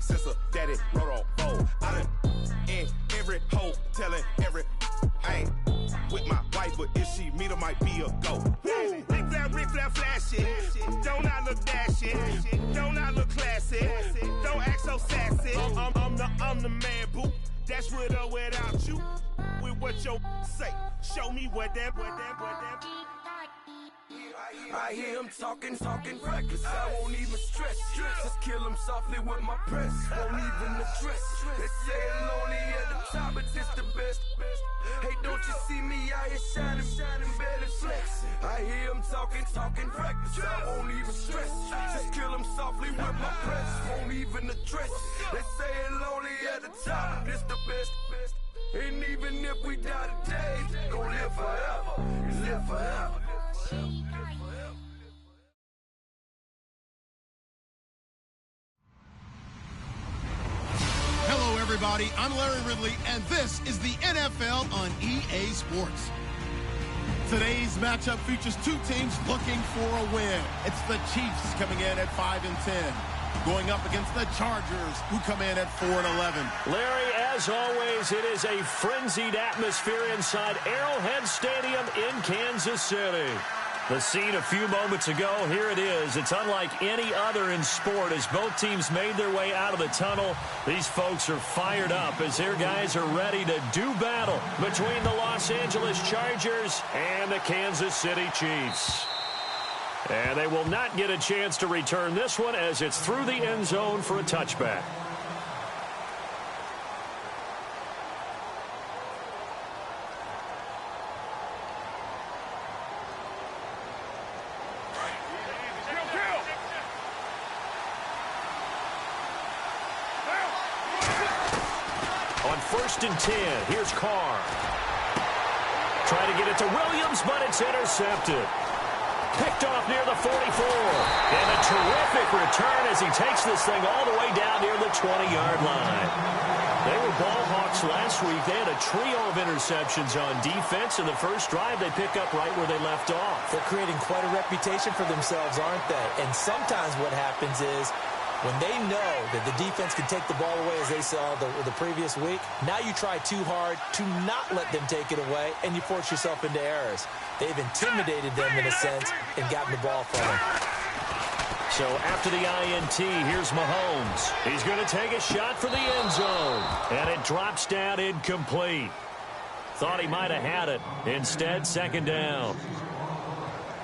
since a daddy wrote on fold. I done in every hole, telling every I ain't with my wife, but if she meet her, might be a go. Rick Flair flashing. Don't I look dashing? Don't I look classy? Don't act so sassy. I'm the man, boo. That's with or without you. With what your say. Show me what that. I hear him talking reckless. I won't even stress. Just kill him softly with my press. Won't even address. They say it lonely at the top, but it's the best. Hey, don't you see me out here shining, barely flexing. I hear him talking reckless. I won't even stress. Just kill him softly with my press. Won't even address. They say it lonely at the top, but it's the best. And even if we die today, gon' live forever. Live forever. Hello, everybody. I'm Larry Ridley, and this is the NFL on EA Sports. Today's matchup features two teams looking for a win. It's the Chiefs coming in at 5-10, going up against the Chargers, who come in at 4-11. Larry, as always, it is a frenzied atmosphere inside Arrowhead Stadium in Kansas City. The scene a few moments ago, here it is. It's unlike any other in sport as both teams made their way out of the tunnel. These folks are fired up as their guys are ready to do battle between the Los Angeles Chargers and the Kansas City Chiefs. And they will not get a chance to return this one as it's through the end zone for a touchback. First and 10. Here's Carr. Try to get it to Williams, but it's intercepted. Picked off near the 44. And a terrific return as he takes this thing all the way down near the 20-yard line. They were ball hawks last week. They had a trio of interceptions on defense. In the first drive, they pick up right where they left off. They're creating quite a reputation for themselves, aren't they? And sometimes what happens is, when they know that the defense can take the ball away, as they saw the previous week, now you try too hard to not let them take it away, and you force yourself into errors. They've intimidated them in a sense and gotten the ball from them. So after the INT, here's Mahomes. He's going to take a shot for the end zone, and it drops down incomplete. Thought he might have had it. Instead, second down.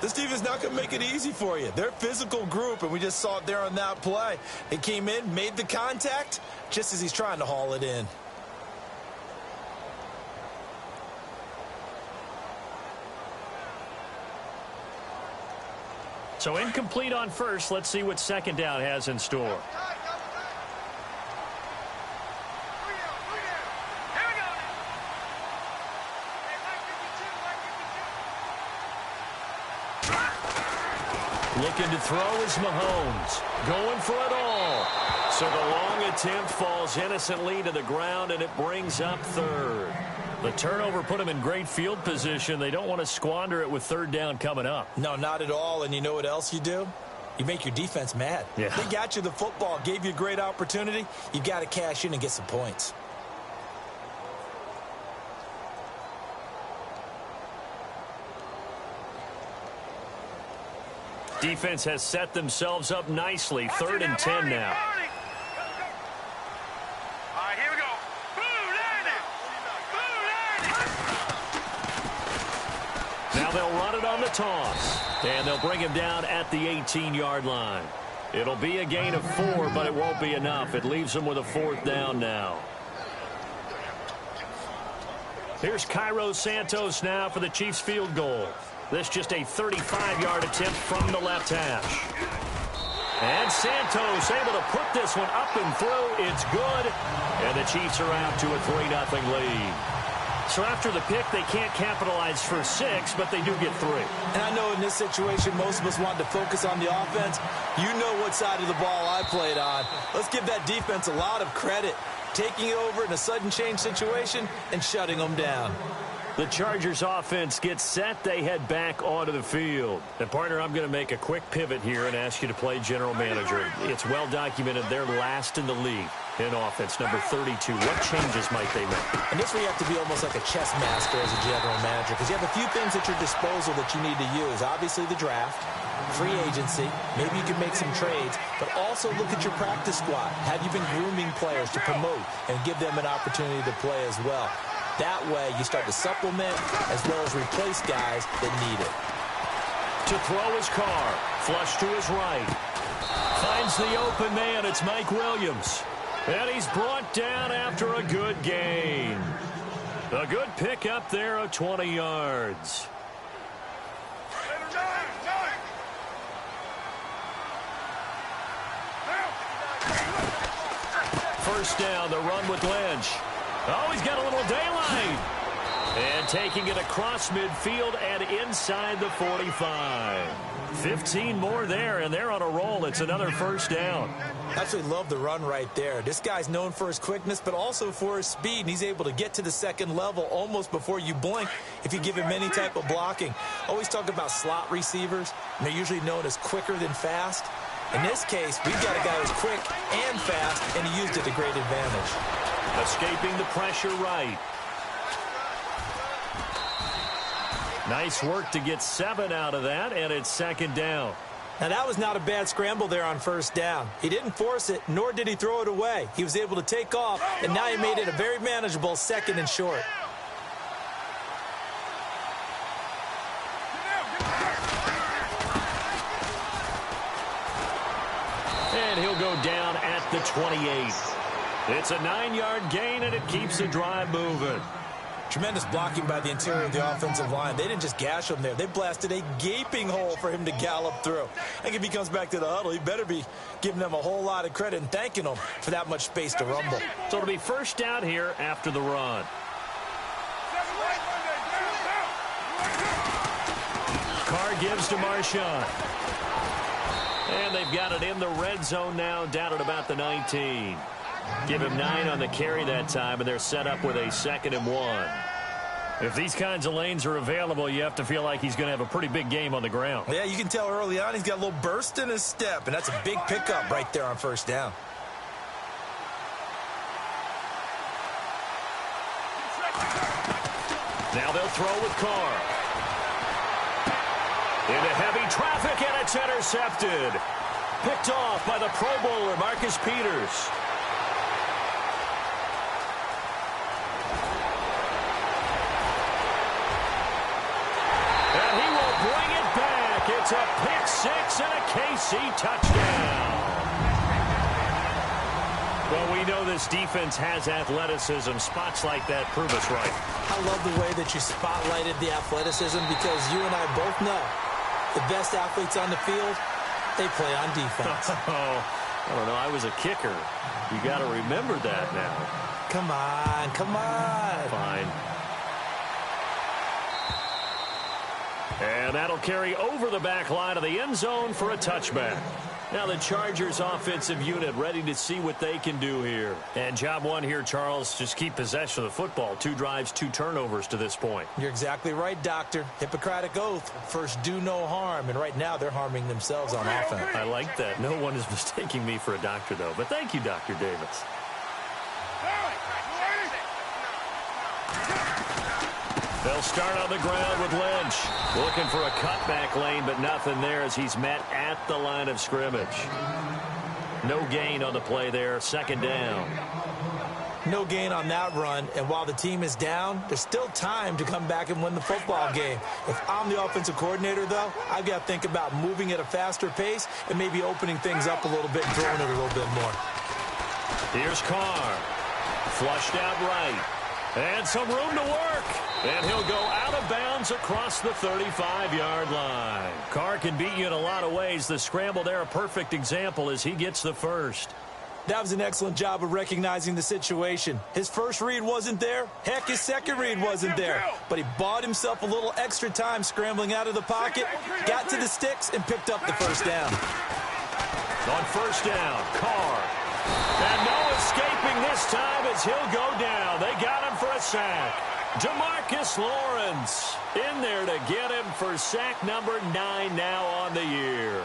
This defense not going to make it easy for you. They're a physical group, and we just saw it there on that play. They came in, made the contact, just as he's trying to haul it in. So incomplete on first. Let's see what second down has in store. Looking to throw is Mahomes. Going for it all. So the long attempt falls innocently to the ground, and it brings up third. The turnover put them in great field position. They don't want to squander it with third down coming up. No, not at all. And you know what else you do? You make your defense mad. Yeah. They got you the football, gave you a great opportunity. You got to cash in and get some points. Defense has set themselves up nicely. 3rd and 10 now. All right, here we go. Now they'll run it on the toss. And they'll bring him down at the 18-yard line. It'll be a gain of 4, but it won't be enough. It leaves them with a 4th down now. Here's Cairo Santos now for the Chiefs field goal. This just a 35-yard attempt from the left hash. And Santos able to put this one up and through. It's good. And the Chiefs are out to a 3-0 lead. So after the pick, they can't capitalize for 6, but they do get 3. And I know in this situation, most of us want to focus on the offense. You know what side of the ball I played on. Let's give that defense a lot of credit. Taking it over in a sudden change situation and shutting them down. The Chargers offense gets set. They head back onto the field. And, partner, I'm going to make a quick pivot here and ask you to play general manager. It's well documented they're last in the league in offense, number 32. What changes might they make? And this where you have to be almost like a chess master as a general manager, because you have a few things at your disposal that you need to use. Obviously, the draft, free agency, maybe you can make some trades, but also look at your practice squad. Have you been grooming players to promote and give them an opportunity to play as well? That way, you start to supplement as well as replace guys that need it. To throw his car, flush to his right. Finds the open man. It's Mike Williams. And he's brought down after a good gain. A good pick up there of 20 yards. First down, the run with Lynch. Oh, he's got a little daylight. And taking it across midfield and inside the 45. 15 more there, and they're on a roll. It's another first down. Absolutely love the run right there. This guy's known for his quickness, but also for his speed, and he's able to get to the second level almost before you blink if you give him any type of blocking. Always talk about slot receivers, and they're usually known as quicker than fast. In this case, we've got a guy who's quick and fast, and he used it to great advantage. Escaping the pressure right. Nice work to get 7 out of that, and it's second down. Now, that was not a bad scramble there on first down. He didn't force it, nor did he throw it away. He was able to take off, and now he made it a very manageable second and short. And he'll go down at the 28. It's a 9-yard gain, and it keeps the drive moving. Tremendous blocking by the interior of the offensive line. They didn't just gash him there. They blasted a gaping hole for him to gallop through. I think if he comes back to the huddle, he better be giving them a whole lot of credit and thanking them for that much space to rumble. So it'll be first down here after the run. Carr gives to Marshawn. And they've got it in the red zone now, down at about the 19. Give him 9 on the carry that time, and they're set up with a 2nd and 1. If these kinds of lanes are available, you have to feel like he's going to have a pretty big game on the ground. Yeah, you can tell early on he's got a little burst in his step, and that's a big pickup right there on first down. Now they'll throw with Carr. Into heavy traffic, and it's intercepted. Picked off by the Pro Bowler, Marcus Peters. And he will bring it back. It's a pick 6 and a KC touchdown. Well, we know this defense has athleticism. Spots like that prove us right. I love the way that you spotlighted the athleticism, because you and I both know the best athletes on the field, they play on defense. Oh, I don't know. I was a kicker. You got to remember that now. Come on, come on. Fine. And that'll carry over the back line of the end zone for a touchback. Now the Chargers offensive unit ready to see what they can do here. And job one here, Charles, just keep possession of the football. 2 drives, 2 turnovers to this point. You're exactly right, Doctor. Hippocratic oath. First, do no harm. And right now, they're harming themselves on offense. I like that. No one is mistaking me for a doctor, though. But thank you, Dr. Davis. They'll start on the ground with Lynch. Looking for a cutback lane, but nothing there as he's met at the line of scrimmage. No gain on the play there. Second down. No gain on that run, and while the team is down, there's still time to come back and win the football game. If I'm the offensive coordinator, though, I've got to think about moving at a faster pace and maybe opening things up a little bit and throwing it a little bit more. Here's Carr. Flushed out right. And some room to work. And he'll go out of bounds across the 35-yard line. Carr can beat you in a lot of ways. The scramble there, a perfect example as he gets the first. That was an excellent job of recognizing the situation. His first read wasn't there. Heck, his second read wasn't there. But he bought himself a little extra time scrambling out of the pocket, got to the sticks, and picked up the first down. On first down, Carr. And no escaping this time as he'll go down. They got him for a sack. DeMarcus Lawrence in there to get him for sack number 9 now on the year.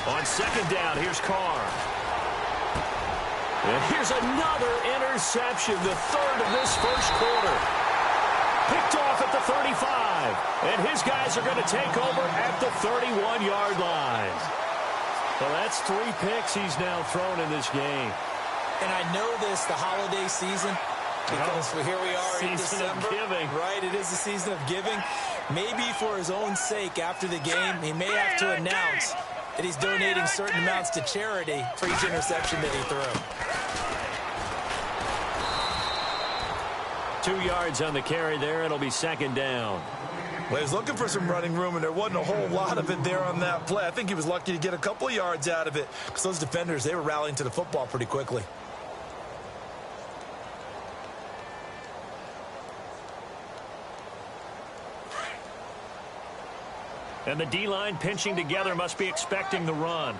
On second down, here's Carr. And here's another interception, the third of this first quarter. Picked off at the 35. And his guys are going to take over at the 31-yard line. Well, that's 3 picks he's now thrown in this game. And I know this, the holiday season, because here we are in December. Season of giving. Right, it is the season of giving. Maybe for his own sake after the game, he may have to announce that he's donating certain amounts to charity for each interception that he threw. 2 yards on the carry there. It'll be second down. Well, he was looking for some running room, and there wasn't a whole lot of it there on that play. I think he was lucky to get a couple of yards out of it because those defenders, they were rallying to the football pretty quickly. And the D-line pinching together must be expecting the run. All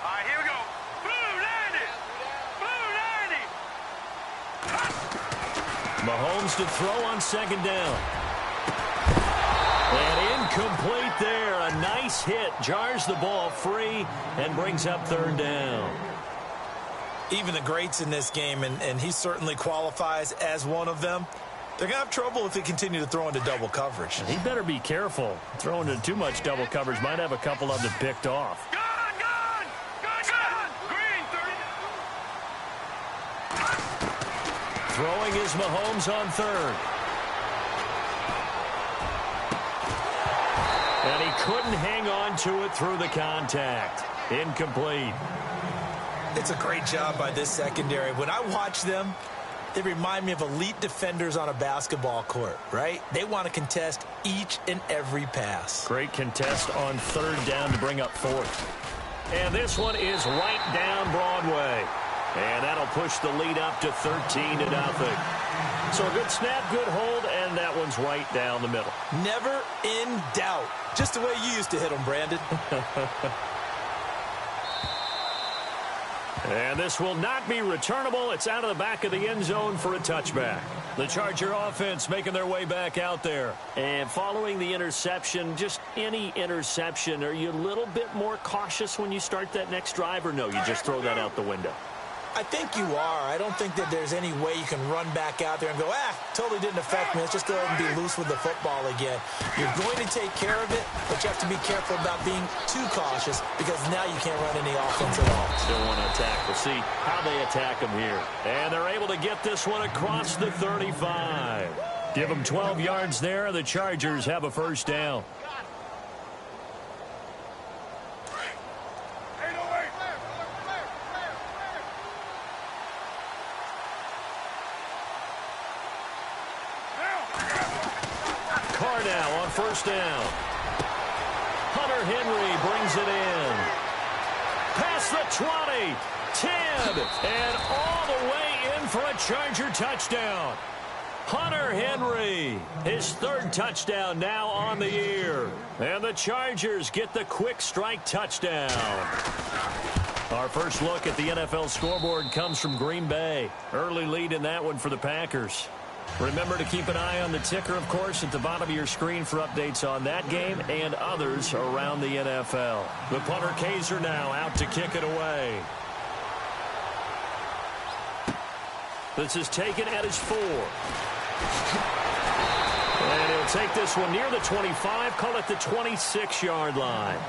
right, here we go. Blue 90. Blue 90. Mahomes to throw on second down. And incomplete there. A nice hit. Jars the ball free and brings up third down. Even the greats in this game, and he certainly qualifies as one of them, they're going to have trouble if they continue to throw into double coverage. He better be careful. Throwing into too much double coverage might have a couple of them picked off. Green 30. Throwing is Mahomes on third. And he couldn't hang on to it through the contact. Incomplete. It's a great job by this secondary. When I watch them, they remind me of elite defenders on a basketball court, right? They want to contest each and every pass. Great contest on third down to bring up fourth. And this one is right down Broadway. And that'll push the lead up to 13-0. So a good snap, good hold, and that one's right down the middle. Never in doubt. Just the way you used to hit them, Brandon. And this will not be returnable. It's out of the back of the end zone for a touchback. The Charger offense making their way back out there. And following the interception, just any interception, are you a little bit more cautious when you start that next drive, or no, you just throw that out the window? I think you are. I don't think that there's any way you can run back out there and go, totally didn't affect me. Let's just go ahead and be loose with the football again. You're going to take care of it, but you have to be careful about being too cautious because now you can't run any offense at all. Still want to attack. We'll see how they attack them here. And they're able to get this one across the 35. Give them 12 yards there. The Chargers have a first down. Now on first down. Hunter Henry brings it in. Past the 20, 10, and all the way in for a Charger touchdown. Hunter Henry, his third touchdown now on the year. And the Chargers get the quick strike touchdown. Our first look at the NFL scoreboard comes from Green Bay. Early lead in that one for the Packers. Remember to keep an eye on the ticker, of course, at the bottom of your screen for updates on that game and others around the NFL. The punter Kaiser now out to kick it away. This is taken at his 4. And he'll take this one near the 25, call it the 26-yard line.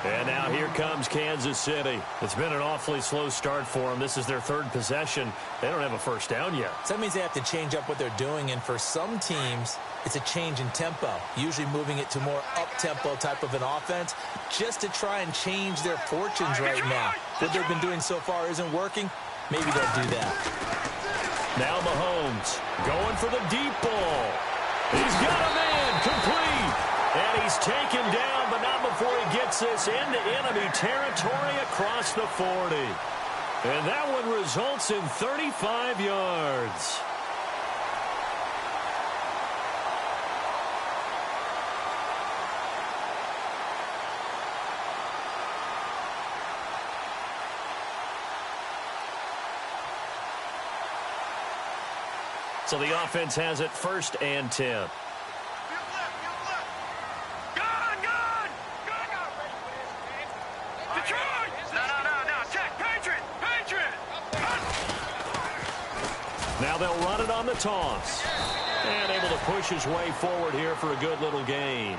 And now here comes Kansas City. It's been an awfully slow start for them. This is their third possession. They don't have a first down yet. So that means they have to change up what they're doing, and for some teams, it's a change in tempo, usually moving it to more up-tempo type of an offense, just to try and change their fortunes right now. What they've been doing so far isn't working. Maybe they'll do that. Now Mahomes going for the deep ball. He's got a man complete. And he's taken down, but not before he gets this into enemy territory across the 40. And that one results in 35 yards. So the offense has it 1st and 10. Now they'll run it on the toss. And able to push his way forward here for a good little gain.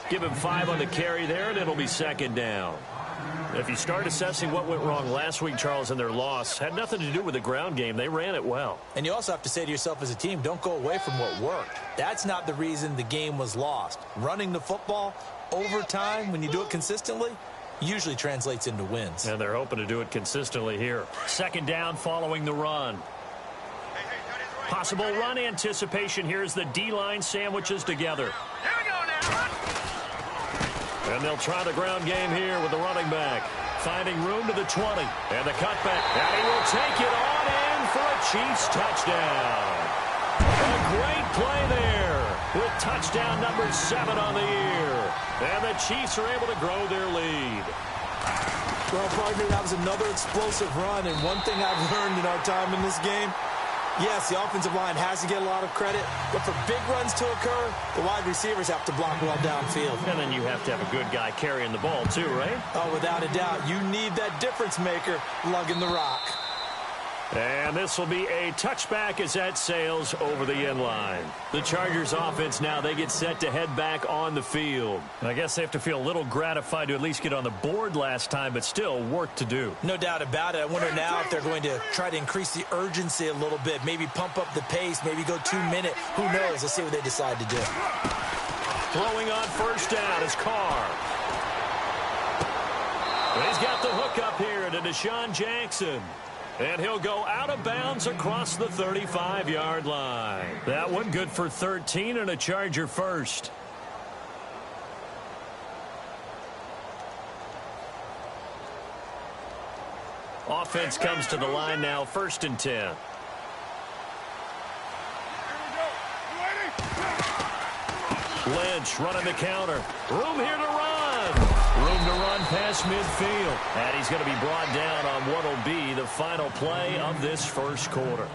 Give him 5 on the carry there, and it'll be 2nd down. If you start assessing what went wrong last week, Charles, in their loss, had nothing to do with the ground game. They ran it well. And you also have to say to yourself as a team, don't go away from what worked. That's not the reason the game was lost. Running the football over time, when you do it consistently, usually translates into wins. And they're hoping to do it consistently here. 2nd down following the run. Possible run anticipation here as the D-line sandwiches together. Here we go now. And they'll try the ground game here with the running back. Finding room to the 20. And the cutback. And he will take it on in for a Chiefs touchdown. A great play there with touchdown number 7 on the year. And the Chiefs are able to grow their lead. Well, partner, that was another explosive run. And one thing I've learned in our time in this game, yes, the offensive line has to get a lot of credit, but for big runs to occur, the wide receivers have to block well downfield. And then you have to have a good guy carrying the ball too, right? Oh, without a doubt. You need that difference maker lugging the rock. And this will be a touchback as that sails over the end line. The Chargers offense now, they get set to head back on the field. And I guess they have to feel a little gratified to at least get on the board last time, but still work to do. No doubt about it. I wonder now if they're going to try to increase the urgency a little bit, maybe pump up the pace, maybe go 2-minute. Who knows? Let's see what they decide to do. Throwing on 1st down is Carr. And he's got the hook up here to Deshaun Jackson. And he'll go out of bounds across the 35-yard line. That one good for 13 and a Charger first. Offense comes to the line now, 1st and 10. Lynch running the counter. Room here to run. Room to run past midfield. And he's going to be brought down on what will be the final play of this 1st quarter.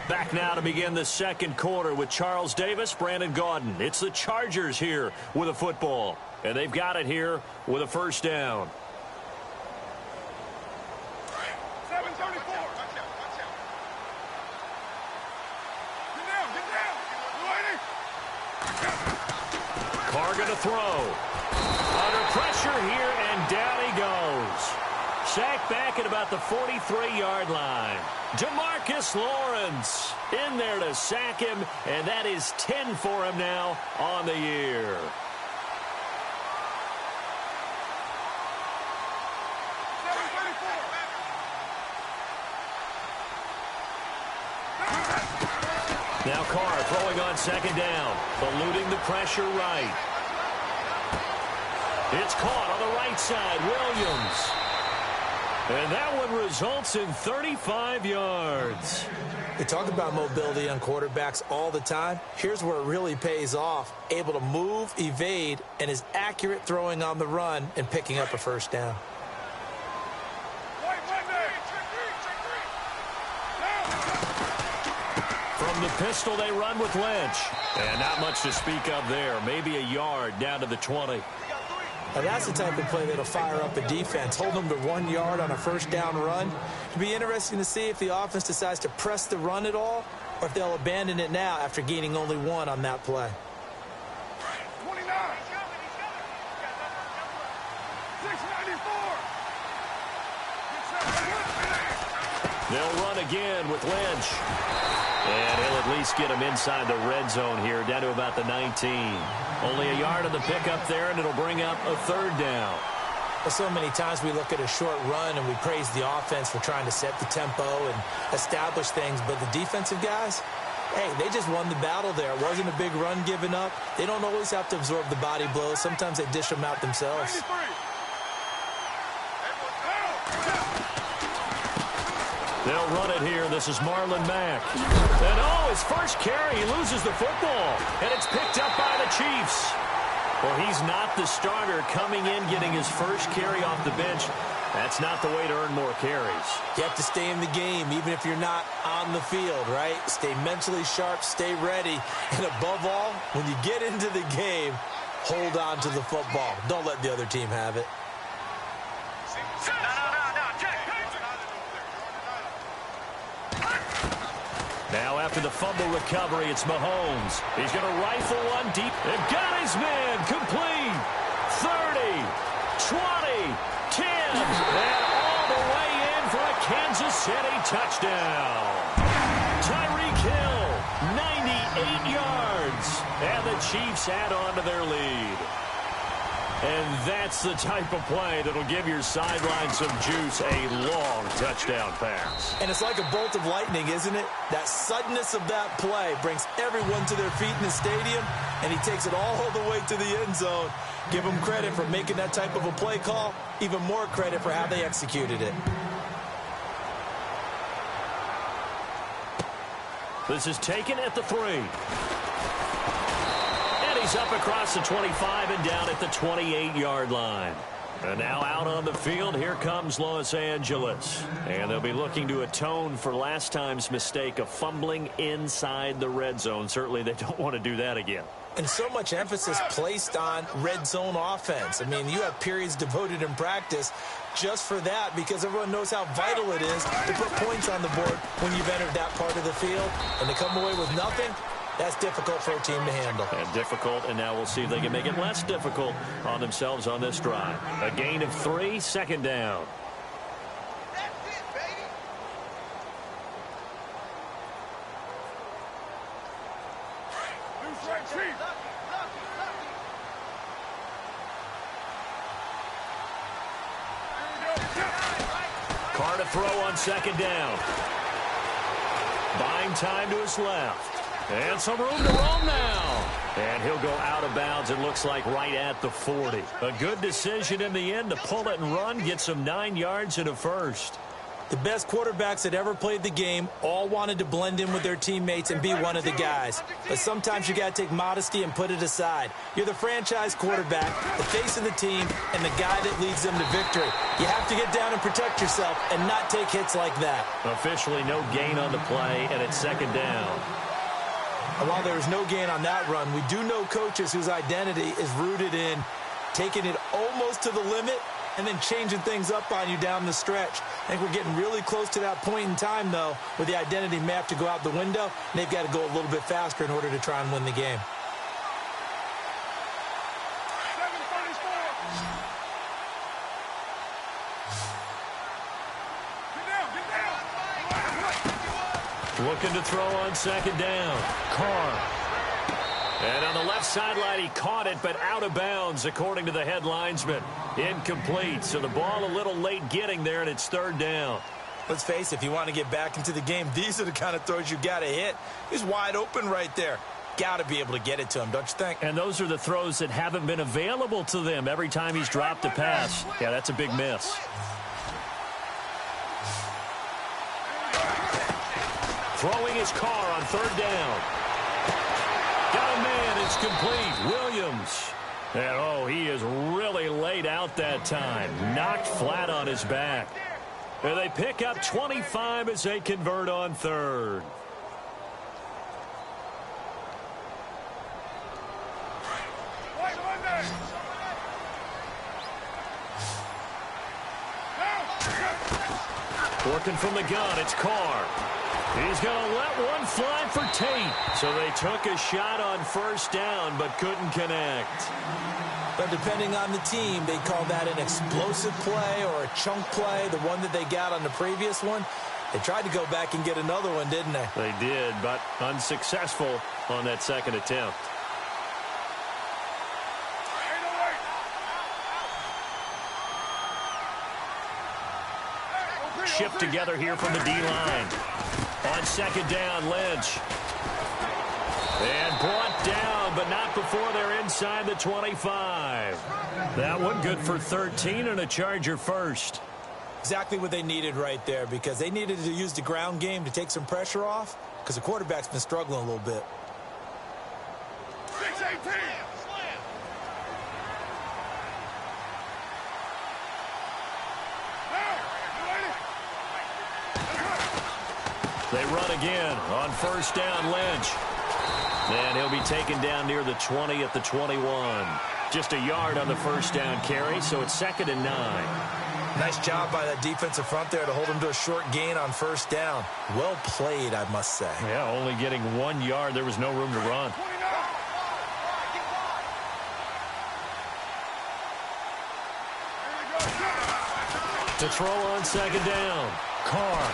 Back now to begin the 2nd quarter with Charles Davis, Brandon Gaudin. It's the Chargers here with a football. And they've got it here with a 1st down. Carr going to throw. Under pressure here, and down he goes. Sacked back at about the 43-yard line. Demarcus Lawrence in there to sack him, and that is 10 for him now on the year. Now Carr throwing on 2nd down, eluding the pressure right. It's caught on the right side, Williams. And that one results in 35 yards. We talk about mobility on quarterbacks all the time. Here's where it really pays off. Able to move, evade, and is accurate throwing on the run and picking up a 1st down. From the pistol, they run with Lynch. And not much to speak of there. Maybe a yard down to the 20. Now that's the type of play that'll fire up a defense. Hold them to 1 yard on a 1st down run. It'll be interesting to see if the offense decides to press the run at all, or if they'll abandon it now after gaining only 1 on that play. 29. 694. They'll run again with Lynch. And he'll at least get him inside the red zone here, down to about the 19. Only a yard on the pickup there, and it'll bring up a 3rd down. Well, so many times we look at a short run and we praise the offense for trying to set the tempo and establish things, but the defensive guys, hey, they just won the battle there. It wasn't a big run given up. They don't always have to absorb the body blows. Sometimes they dish them out themselves. They'll run it here. This is Marlon Mack. And, his first carry, he loses the football. And it's picked up by the Chiefs. Well, he's not the starter coming in, getting his first carry off the bench. That's not the way to earn more carries. You have to stay in the game, even if you're not on the field, right? Stay mentally sharp, stay ready, and above all, when you get into the game, hold on to the football. Don't let the other team have it. Now after the fumble recovery, it's Mahomes. He's going to rifle one deep. And got his man complete. 30, 20, 10. And all the way in for a Kansas City touchdown. Tyreek Hill, 98 yards. And the Chiefs add on to their lead. And that's the type of play that'll give your sideline some juice, a long touchdown pass. And it's like a bolt of lightning, isn't it? That suddenness of that play brings everyone to their feet in the stadium, and he takes it all the way to the end zone. Give him credit for making that type of a play call, even more credit for how they executed it. This is taken at the 3. He's up across the 25 and down at the 28-yard line. And now out on the field, here comes Los Angeles. And they'll be looking to atone for last time's mistake of fumbling inside the red zone. Certainly they don't want to do that again. And so much emphasis placed on red zone offense. I mean, you have periods devoted in practice just for that because everyone knows how vital it is to put points on the board when you've entered that part of the field. And to come away with nothing, that's difficult for a team to handle. And difficult, and now we'll see if they can make it less difficult on themselves on this drive. A gain of 3, second down. That's it, baby. Carr to throw on second down. Buying time to his left. And some room to roam now. And he'll go out of bounds, it looks like, right at the 40. A good decision in the end to pull it and run, get some 9 yards and a first. The best quarterbacks that ever played the game all wanted to blend in with their teammates and be one of the guys. But sometimes you got to take modesty and put it aside. You're the franchise quarterback, the face of the team, and the guy that leads them to victory. You have to get down and protect yourself and not take hits like that. Officially no gain on the play, and it's second down. And while there was no gain on that run, we do know coaches whose identity is rooted in taking it almost to the limit and then changing things up on you down the stretch. I think we're getting really close to that point in time, though, where the identity may have to go out the window, and they've got to go a little bit faster in order to try and win the game. Looking to throw on second down. Carr. And on the left sideline, he caught it, but out of bounds, according to the head linesman. Incomplete. So the ball a little late getting there, and it's third down. Let's face it, if you want to get back into the game, these are the kind of throws you got to hit. He's wide open right there. Got to be able to get it to him, don't you think? And those are the throws that haven't been available to them every time he's dropped a pass. Yeah, that's a big miss. Throwing his Carr on third down. Got a man, it's complete. Williams. And oh, he is really laid out that time. Knocked flat on his back. And they pick up 25 as they convert on third. Working from the gun, it's Carr. He's going to let one fly for Tate. So they took a shot on first down, but couldn't connect. But depending on the team, they call that an explosive play or a chunk play, the one that they got on the previous one. They tried to go back and get another one, didn't they? They did, but unsuccessful on that second attempt. Shift together here from the D-line. On second down, Lynch. And brought down, but not before they're inside the 25. That one good for 13 and a Charger first. Exactly what they needed right there, because they needed to use the ground game to take some pressure off, because the quarterback's been struggling a little bit. 6-18. They run again on first down. Lynch. And he'll be taken down near the 20 at the 21. Just a yard on the first down carry, so it's 2nd and 9. Nice job by that defensive front there to hold him to a short gain on first down. Well played, I must say. Yeah, only getting 1 yard. There was no room to run. To throw on 2nd down. Carr.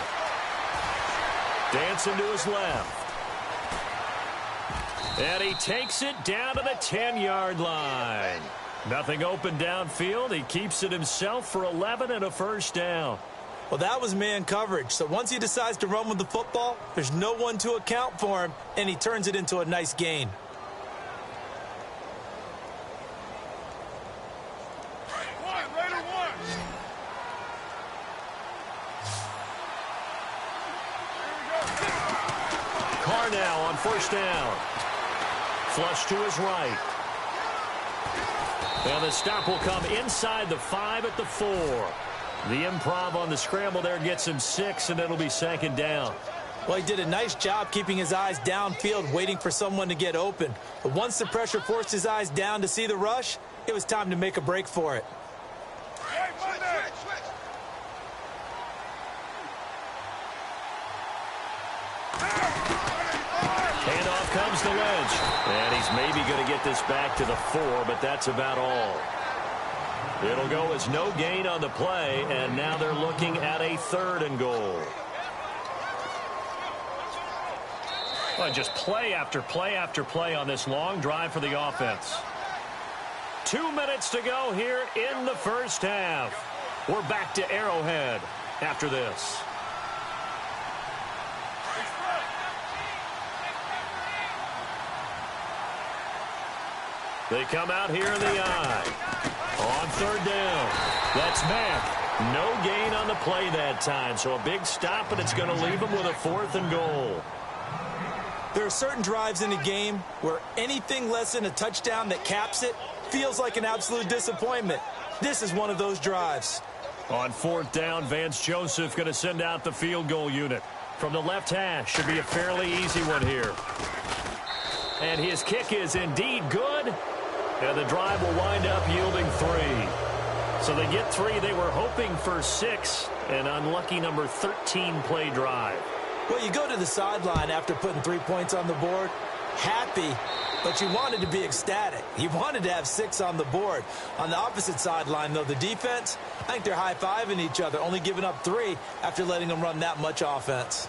Dancing to his left. And he takes it down to the 10-yard line. Nothing open downfield. He keeps it himself for 11 and a first down. Well, that was man coverage. So once he decides to run with the football, there's no one to account for him, and he turns it into a nice gain. Carr now on first down. Flush to his right. And the stop will come inside the 5 at the 4. The improv on the scramble there gets him 6, and it'll be 2nd down. Well, he did a nice job keeping his eyes downfield, waiting for someone to get open. But once the pressure forced his eyes down to see the rush, it was time to make a break for it. Handoff comes to Lynch. And he's maybe going to get this back to the 4, but that's about all. It'll go as no gain on the play, and now they're looking at a 3rd and goal. Well, just play after play after play on this long drive for the offense. 2 minutes to go here in the first half. We're back to Arrowhead after this. They come out here in the eye. On 3rd down. That's Mack. No gain on the play that time. So a big stop, and it's going to leave them with a 4th and goal. There are certain drives in the game where anything less than a touchdown that caps it feels like an absolute disappointment. This is one of those drives. On 4th down, Vance Joseph going to send out the field goal unit. From the left hash, should be a fairly easy one here. And his kick is indeed good. And the drive will wind up yielding 3. So they get 3. They were hoping for 6. An unlucky number 13 play drive. Well, you go to the sideline after putting 3 points on the board, happy, but you wanted to be ecstatic. You wanted to have 6 on the board. On the opposite sideline, though, the defense, I think they're high-fiving each other, only giving up 3 after letting them run that much offense.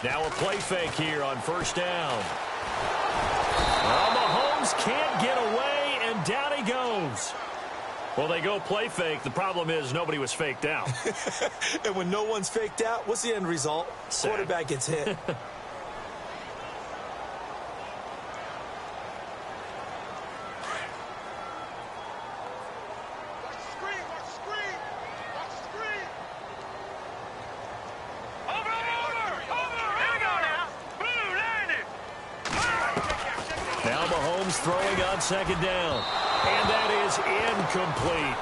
Now a play fake here on first down. Well, Mahomes can't get away, and down he goes. Well, they go play fake. The problem is nobody was faked out. And when no one's faked out, what's the end result? Sad. Quarterback gets hit. Throwing on 2nd down. And that is incomplete.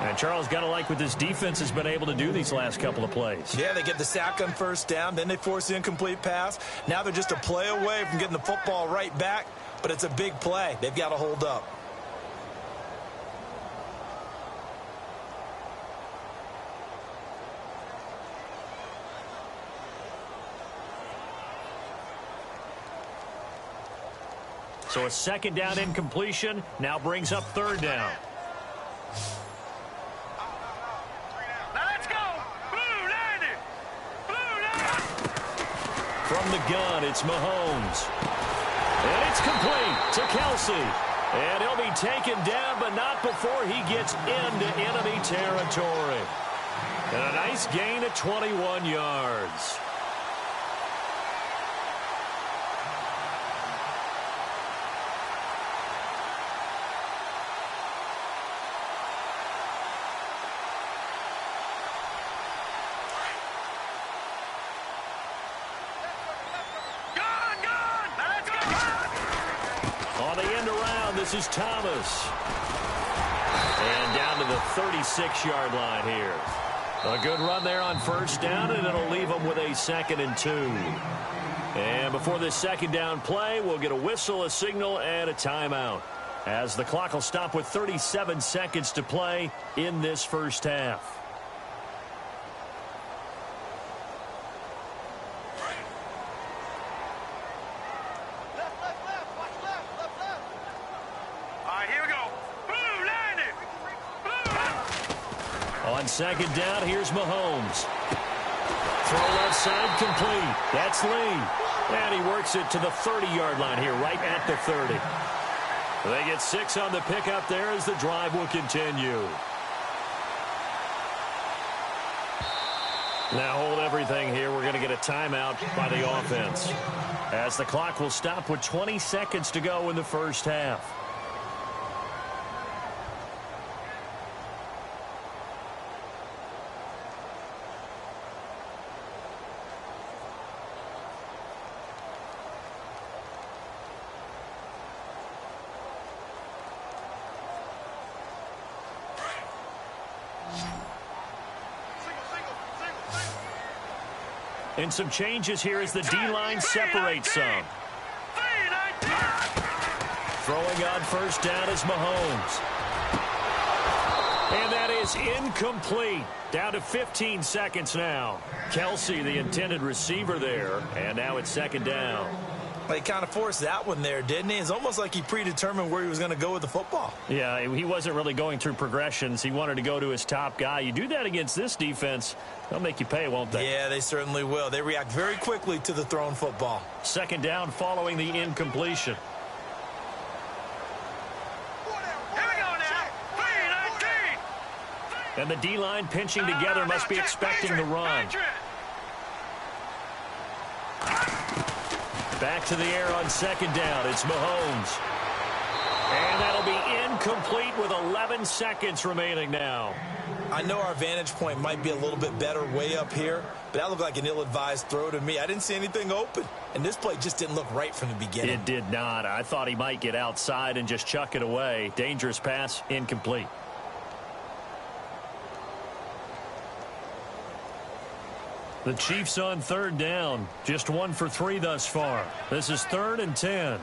And Charles, got to like what this defense has been able to do these last couple of plays. Yeah, they get the sack on first down, then they force the incomplete pass. Now they're just a play away from getting the football right back, but it's a big play. They've got to hold up. So a 2nd down incompletion now brings up 3rd down. Now let's go. Blue landed. Blue landed. From the gun, it's Mahomes. And it's complete to Kelsey. And he'll be taken down, but not before he gets into enemy territory. And a nice gain of 21 yards. On the end around, this is Thomas. And down to the 36-yard line here. A good run there on first down, and it'll leave them with a 2nd and 2. And before this second down play, we'll get a whistle, a signal, and a timeout, as the clock will stop with 37 seconds to play in this first half. On second down, here's Mahomes. Throw left side, complete. That's Lee. And he works it to the 30-yard line here, right at the 30. They get 6 on the pickup there as the drive will continue. Now hold everything here. We're going to get a timeout by the offense, as the clock will stop with 20 seconds to go in the first half. And some changes here as the D-line separates some. Throwing on first down is Mahomes. And that is incomplete. Down to 15 seconds now. Kelsey, the intended receiver there. And now it's second down. He kind of forced that one there, didn't he? It's almost like he predetermined where he was going to go with the football. Yeah, he wasn't really going through progressions. He wanted to go to his top guy. You do that against this defense, they'll make you pay, won't they? Yeah, they certainly will. They react very quickly to the thrown football. Second down following the incompletion. And the D-line pinching together must be expecting the run. Back to the air on second down. It's Mahomes. And that'll be incomplete with 11 seconds remaining now. I know our vantage point might be a little bit better way up here, but that looked like an ill-advised throw to me. I didn't see anything open, and this play just didn't look right from the beginning. It did not. I thought he might get outside and just chuck it away. Dangerous pass, incomplete. The Chiefs on third down. Just 1 for 3 thus far. This is 3rd and 10.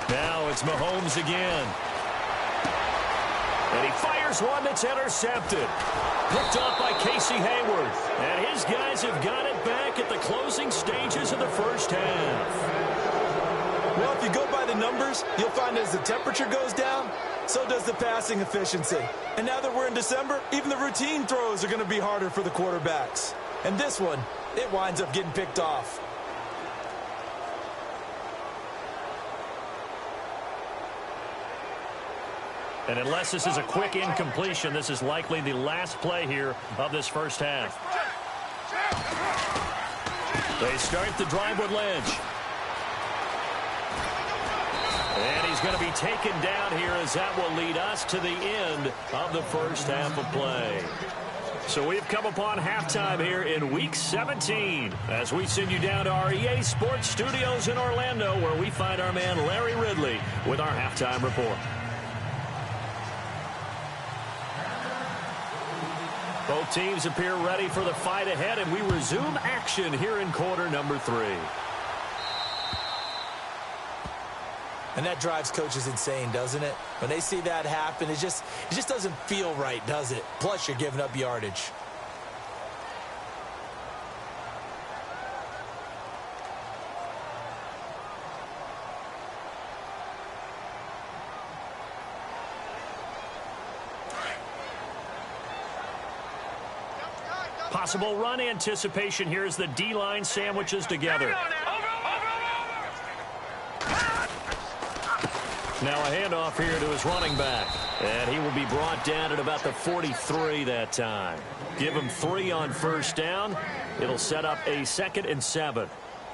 Now it's Mahomes again. And he fires one that's intercepted. Picked off by Casey Hayward. And his guys have got it back at the closing stages of the first half. Well, if you go by the numbers, you'll find as the temperature goes down, so does the passing efficiency. And now that we're in December, even the routine throws are going to be harder for the quarterbacks. And this one, it winds up getting picked off. And unless this is a quick incompletion, this is likely the last play here of this first half. They start the drive with Lynch. And he's going to be taken down here, as that will lead us to the end of the first half of play. So we've come upon halftime here in Week 17 as we send you down to our EA Sports Studios in Orlando, where we find our man Larry Ridley with our halftime report. Both teams appear ready for the fight ahead, and we resume action here in quarter number 3. And that drives coaches insane, doesn't it? When they see that happen, it just doesn't feel right, does it? Plus, you're giving up yardage. Possible run anticipation here as the D-line sandwiches together. Now a handoff here to his running back. And he will be brought down at about the 43 that time. Give him 3 on first down. It'll set up a 2nd and 7.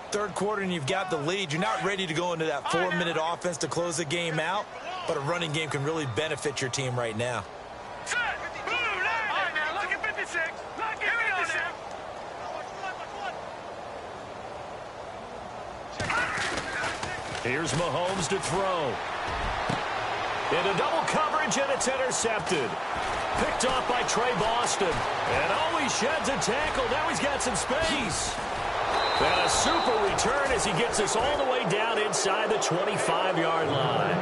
Third quarter and you've got the lead. You're not ready to go into that 4-minute offense to close the game out. But a running game can really benefit your team right now. Here's Mahomes to throw. Into double coverage, and it's intercepted. Picked off by Trey Boston. And he sheds a tackle. Now he's got some space. And a super return as he gets us all the way down inside the 25-yard line.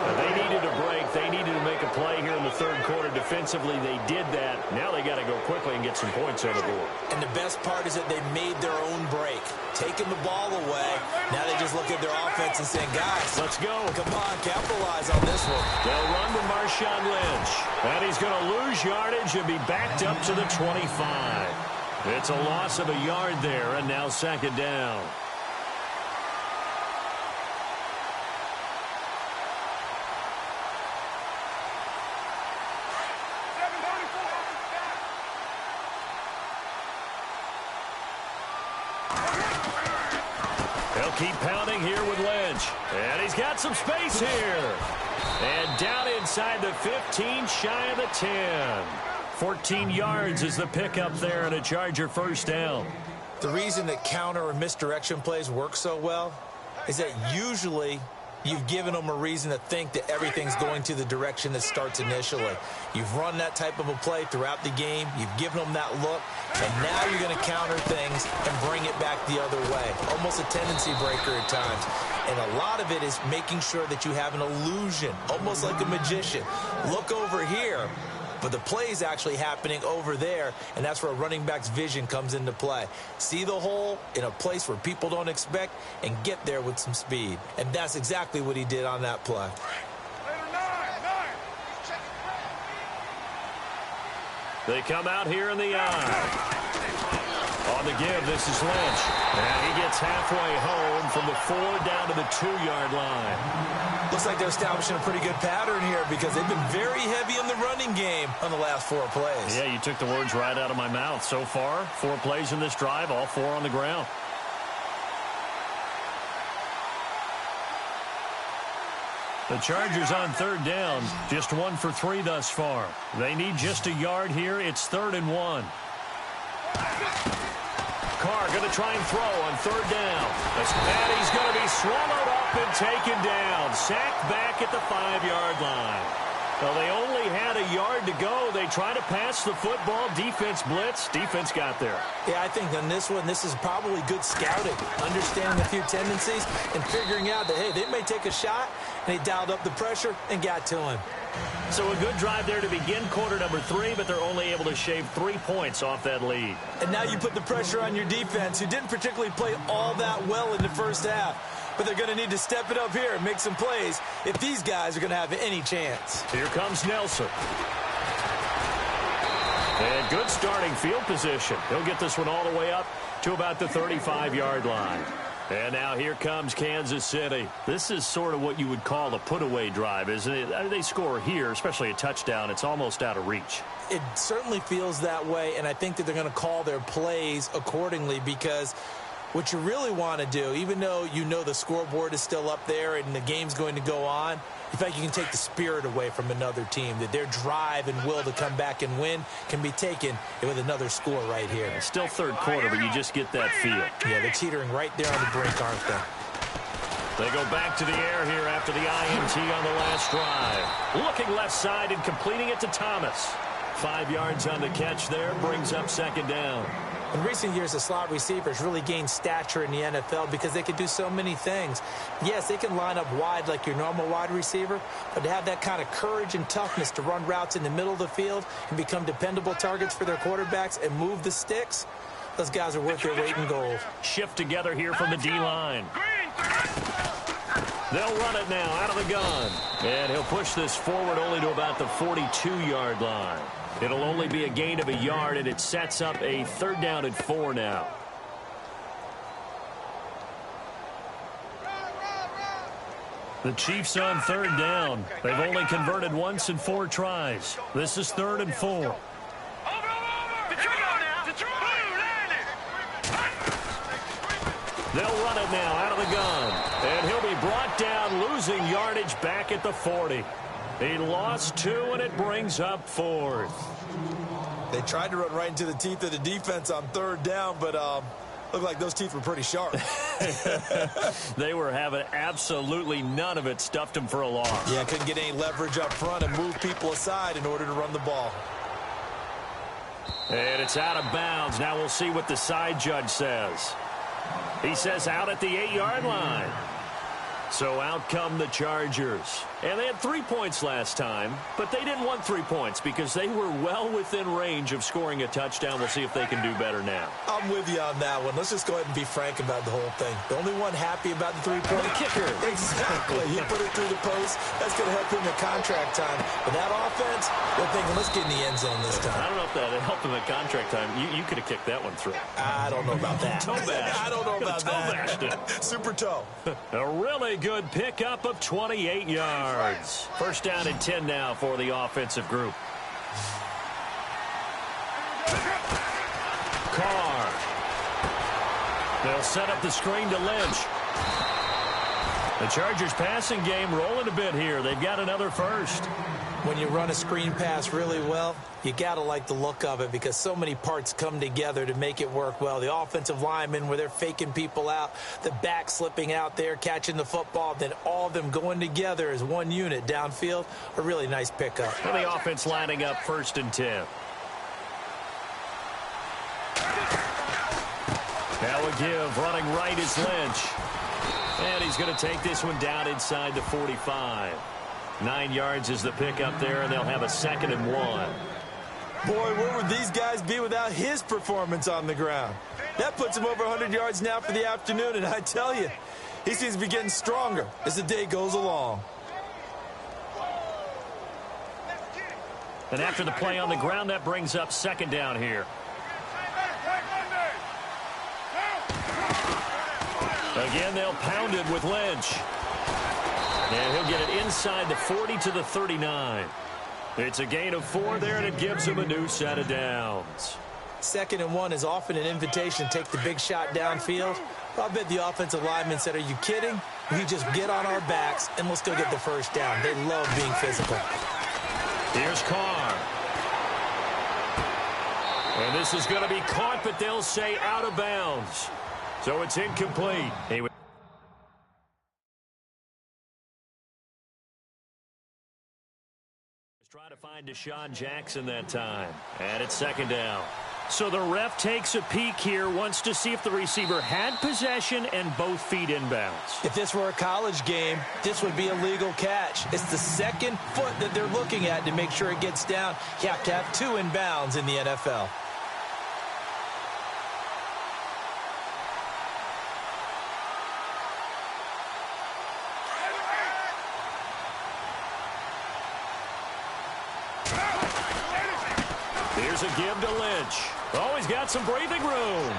And they needed a break. They needed to make a play here in the third quarter. Defensively, they did that. Now they got to go quickly and get some points on the board. And the best part is that they made their own break. Taking the ball away. Now they just look at their offense and saying, guys, let's go. Come on, capitalize on this one. They'll run to Marshawn Lynch. And he's going to lose yardage and be backed up to the 25. It's a loss of a yard there, and now second down. He'll keep pounding here with Lynch. And he's got some space here. And down inside the 15, shy of the 10. 14 yards is the pickup there and a Charger first down. The reason that counter or misdirection plays work so well is that usually you've given them a reason to think that everything's going to the direction that starts initially. You've run that type of a play throughout the game. You've given them that look. And now you're going to counter things and bring it back the other way. Almost a tendency breaker at times. And a lot of it is making sure that you have an illusion, almost like a magician. Look over here. But the play is actually happening over there, and that's where a running back's vision comes into play. See the hole in a place where people don't expect and get there with some speed. And that's exactly what he did on that play. They come out here in the eye. On the give, this is Lynch. And he gets halfway home from the 4 down to the 2-yard line. Looks like they're establishing a pretty good pattern here because they've been very heavy in the running game on the last 4 plays. Yeah, you took the words right out of my mouth. So far, 4 plays in this drive, all 4 on the ground. The Chargers on third down, just 1 for 3 thus far. They need just a yard here. It's 3rd and 1. Carr going to try and throw on third down. And he's going to be swallowed up and taken down. Sacked back at the 5-yard line. Well, they only had a yard to go. They try to pass the football. Defense blitz. Defense got there. Yeah, I think on this one, this is probably good scouting. Understanding a few tendencies and figuring out that, hey, they may take a shot. And they dialed up the pressure and got to him. So a good drive there to begin quarter number 3, but they're only able to shave 3 points off that lead. And now you put the pressure on your defense, who didn't particularly play all that well in the first half. But they're going to need to step it up here and make some plays if these guys are going to have any chance. Here comes Nelson. And good starting field position. He'll get this one all the way up to about the 35-yard line. And now here comes Kansas City. This is sort of what you would call a put-away drive, isn't it? They score here, especially a touchdown. It's almost out of reach. It certainly feels that way, and I think that they're going to call their plays accordingly because what you really want to do, even though you know the scoreboard is still up there and the game's going to go on, in fact, you can take the spirit away from another team, that their drive and will to come back and win can be taken with another score right here. It's still third quarter, but you just get that feel. Yeah, they're teetering right there on the brink, aren't they? They go back to the air here after the INT on the last drive. Looking left side and completing it to Thomas. 5 yards on the catch there, brings up second down. In recent years, the slot receivers really gained stature in the NFL because they can do so many things. Yes, they can line up wide like your normal wide receiver, but to have that kind of courage and toughness to run routes in the middle of the field and become dependable targets for their quarterbacks and move the sticks, those guys are worth their weight in gold. Shift together here from the D-line. They'll run it now out of the gun. And he'll push this forward only to about the 42-yard line. It'll only be a gain of a yard, and it sets up a 3rd down and 4 now. The Chiefs on 3rd down. They've only converted once in 4 tries. This is 3rd and 4. They'll run it now out of the gun. And he'll be brought down, losing yardage back at the 40. He lost 2, and it brings up 4th. They tried to run right into the teeth of the defense on 3rd down, but looked like those teeth were pretty sharp. They were having absolutely none of it. Stuffed him for a loss. Yeah, couldn't get any leverage up front and move people aside in order to run the ball. And it's out of bounds. Now we'll see what the side judge says. He says out at the 8-yard line. So out come the Chargers. And they had 3 points last time, but they didn't want 3 points because they were well within range of scoring a touchdown. We'll see if they can do better now. I'm with you on that one. Let's just go ahead and be frank about the whole thing. The only one happy about the three-point kicker. Exactly. He put it through the post. That's going to help him in contract time. But that offense, they're thinking, let's get in the end zone this time. I don't know if that helped him at contract time. You could have kicked that one through. I don't know about that. Toe bash. I don't know about that. Toe bashed it. Super toe. A really good pickup of 28 yards. First down and 10 now for the offensive group. Carr. They'll set up the screen to Lynch. The Chargers passing game rolling a bit here. They've got another first. When you run a screen pass really well, you got to like the look of it because so many parts come together to make it work well. The offensive linemen where they're faking people out, the back slipping out there, catching the football, then all of them going together as one unit downfield. A really nice pickup. And the offense lining up 1st and 10. Now a give, running right is Lynch. And he's going to take this one down inside the 45. 9 yards is the pickup there, and they'll have a 2nd and 1. Boy, where would these guys be without his performance on the ground? That puts him over 100 yards now for the afternoon, and I tell you, he seems to be getting stronger as the day goes along. And after the play on the ground, that brings up 2nd down here. Again, they'll pound it with Lynch. And he'll get it inside the 40 to the 39. It's a gain of 4 there, and it gives him a new set of downs. 2nd and 1 is often an invitation to take the big shot downfield. I bet the offensive lineman said, are you kidding? We just get on our backs, and let's go get the first down. They love being physical. Here's Carr. And this is going to be caught, but they'll say out of bounds. So it's incomplete. Try to find Deshaun Jackson that time. And it's 2nd down. So the ref takes a peek here, wants to see if the receiver had possession and both feet inbounds. If this were a college game, this would be a legal catch. It's the 2nd foot that they're looking at to make sure it gets down. You have to have 2 inbounds in the NFL. Here's a give to Lynch. Oh, he's got some breathing room.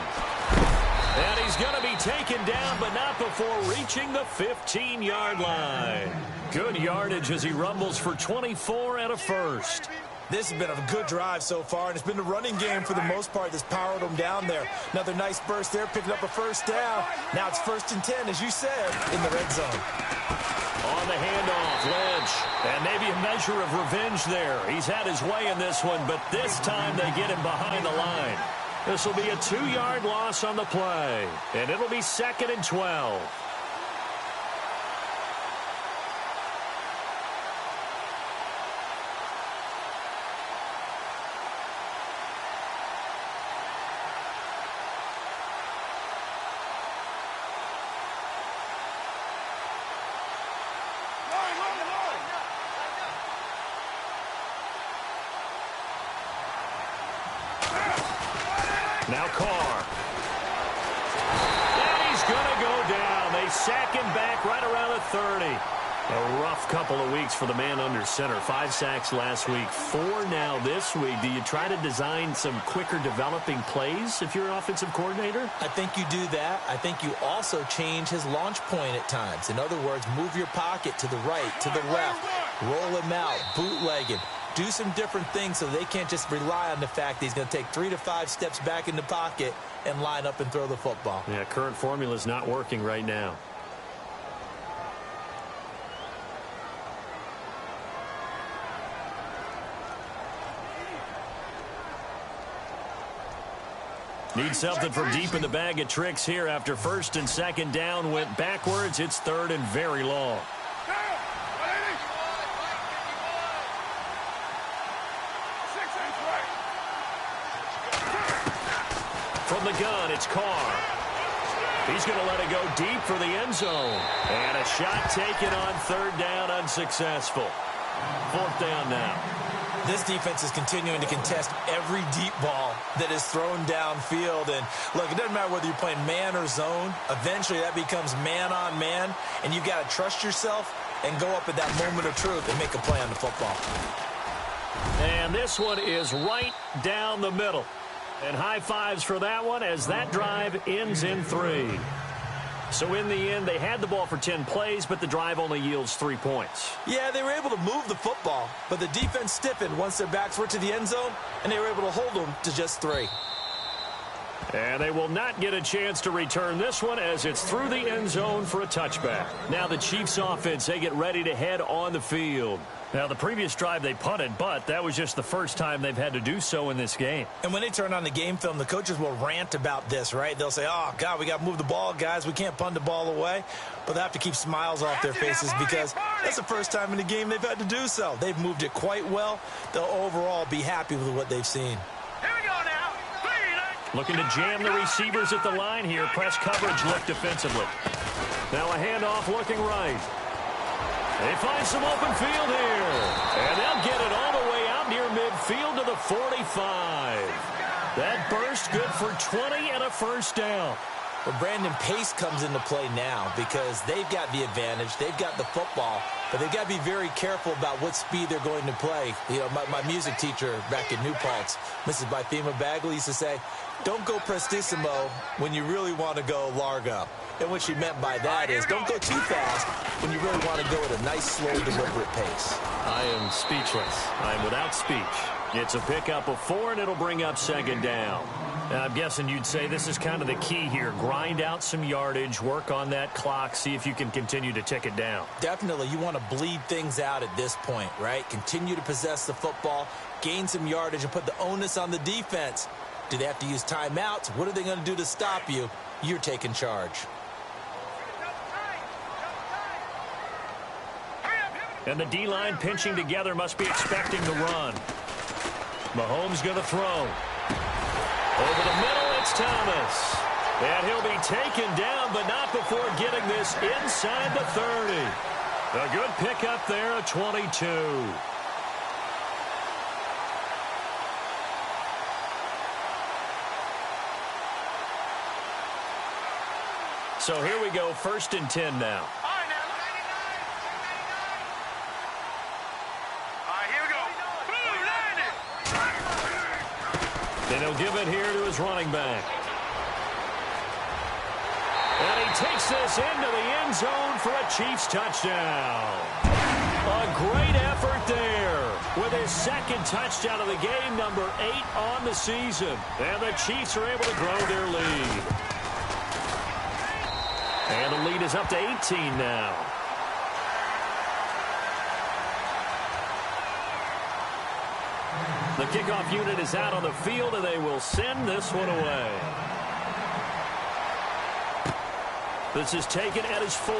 And he's going to be taken down, but not before reaching the 15-yard line. Good yardage as he rumbles for 24 and a first. This has been a good drive so far, and it's been the running game for the most part that's powered them down there. Another nice burst there, picking up a first down. Now it's 1st and 10, as you said, in the red zone. On the handoff, Lynch. And maybe a measure of revenge there. He's had his way in this one, but this time they get him behind the line. This will be a 2-yard loss on the play, and it'll be 2nd and 12. Now Carr. And he's going to go down. They sack him back right around the 30. A rough couple of weeks for the man under center. 5 sacks last week, 4 now this week. Do you try to design some quicker developing plays if you're an offensive coordinator? I think you do that. I think you also change his launch point at times. In other words, move your pocket to the right, to the left, roll him out, bootleg him. Do some different things so they can't just rely on the fact that he's going to take 3 to 5 steps back in the pocket and line up and throw the football. Yeah, current formula is not working right now. Need something from deep in the bag of tricks here after first and second down went backwards. It's third and very long. From the gun, it's Carr. He's going to let it go deep for the end zone. And a shot taken on third down, unsuccessful. Fourth down now. This defense is continuing to contest every deep ball that is thrown downfield. And, look, it doesn't matter whether you're playing man or zone. Eventually, that becomes man on man. And you've got to trust yourself and go up at that moment of truth and make a play on the football. And this one is right down the middle. And high fives for that one as that drive ends in 3. So in the end, they had the ball for 10 plays, but the drive only yields 3 points. Yeah, they were able to move the football, but the defense stiffened once their backs were to the end zone, and they were able to hold them to just 3. And they will not get a chance to return this one as it's through the end zone for a touchback. Now the Chiefs offense, they get ready to head on the field. Now, the previous drive they punted, but that was just the first time they've had to do so in this game. And when they turn on the game film, the coaches will rant about this, right? They'll say, oh, God, we got to move the ball, guys. We can't punt the ball away. But they have to keep smiles off their faces because that's the first time in the game they've had to do so. They've moved it quite well. They'll overall be happy with what they've seen. Here we go now. Looking to jam the receivers at the line here. Press coverage look defensively. Now a handoff looking right. They find some open field here. And they'll get it all the way out near midfield to the 45. That burst good for 20 and a first down. But Brandon, pace comes into play now because they've got the advantage. They've got the football. But they've got to be very careful about what speed they're going to play. You know, my music teacher back in New Paltz, Mrs. Bythema Bagley, used to say, don't go prestissimo when you really want to go largo. And what she meant by that is don't go too fast when you really want to go at a nice, slow, deliberate pace. I am speechless. I am without speech. It's a pickup of 4, and it'll bring up second down. Now, I'm guessing you'd say this is kind of the key here. Grind out some yardage, work on that clock, see if you can continue to tick it down. Definitely. You want to bleed things out at this point, right? Continue to possess the football, gain some yardage, and put the onus on the defense. Do they have to use timeouts? What are they going to do to stop you? You're taking charge. And the D-line pinching together must be expecting the run. Mahomes going to throw. Over the middle, it's Thomas. And he'll be taken down, but not before getting this inside the 30. A good pickup there, a 22. So here we go, first and 10 now. And he'll give it here to his running back. And he takes this into the end zone for a Chiefs touchdown. A great effort there with his second touchdown of the game, number 8 on the season. And the Chiefs are able to grow their lead. And the lead is up to 18 now. The kickoff unit is out on the field, and they will send this one away. This is taken at his 4.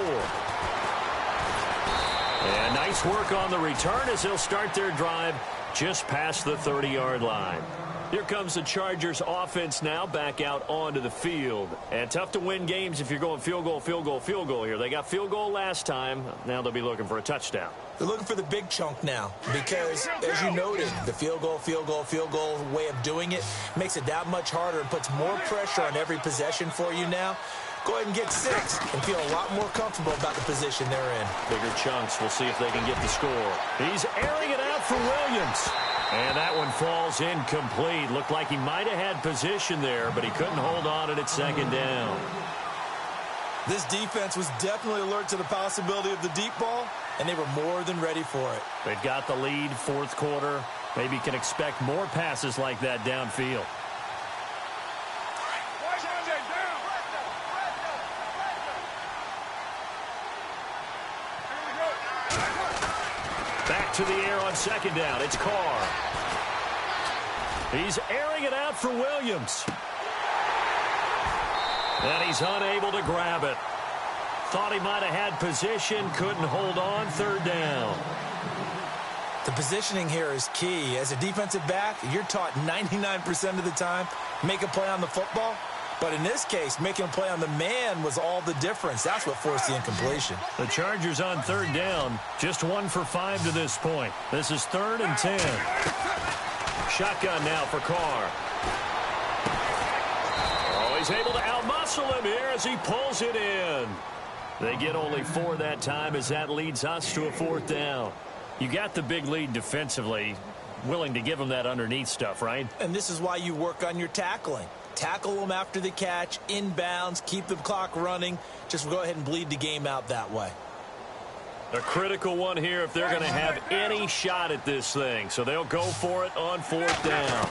And nice work on the return as they'll start their drive just past the 30-yard line. Here comes the Chargers offense now back out onto the field. And tough to win games if you're going field goal, field goal, field goal here. They got field goal last time. Now they'll be looking for a touchdown. They're looking for the big chunk now because, as you noted, the field goal way of doing it makes it that much harder and puts more pressure on every possession for you now. Go ahead and get 6 and feel a lot more comfortable about the position they're in. Bigger chunks. We'll see if they can get the score. He's airing it out for Williams. And that one falls incomplete. Looked like he might have had position there, but he couldn't hold on at second down. This defense was definitely alert to the possibility of the deep ball, and they were more than ready for it. They've got the lead, fourth quarter. Maybe can expect more passes like that downfield. Back to the air on second down. It's Carr. He's airing it out for Williams. And he's unable to grab it. Thought he might have had position, couldn't hold on, third down. The positioning here is key. As a defensive back, you're taught 99% of the time, make a play on the football. But in this case, making a play on the man was all the difference. That's what forced the incompletion. The Chargers on third down, just 1 for 5 to this point. This is 3rd and 10. Shotgun now for Carr. Oh, he's able to outmuscle him here as he pulls it in. They get only 4 that time as that leads us to a 4th down. You got the big lead defensively, willing to give them that underneath stuff, right? And this is why you work on your tackling. Tackle them after the catch, inbounds, keep the clock running. Just go ahead and bleed the game out that way. A critical one here if they're going to have any shot at this thing. So they'll go for it on 4th down.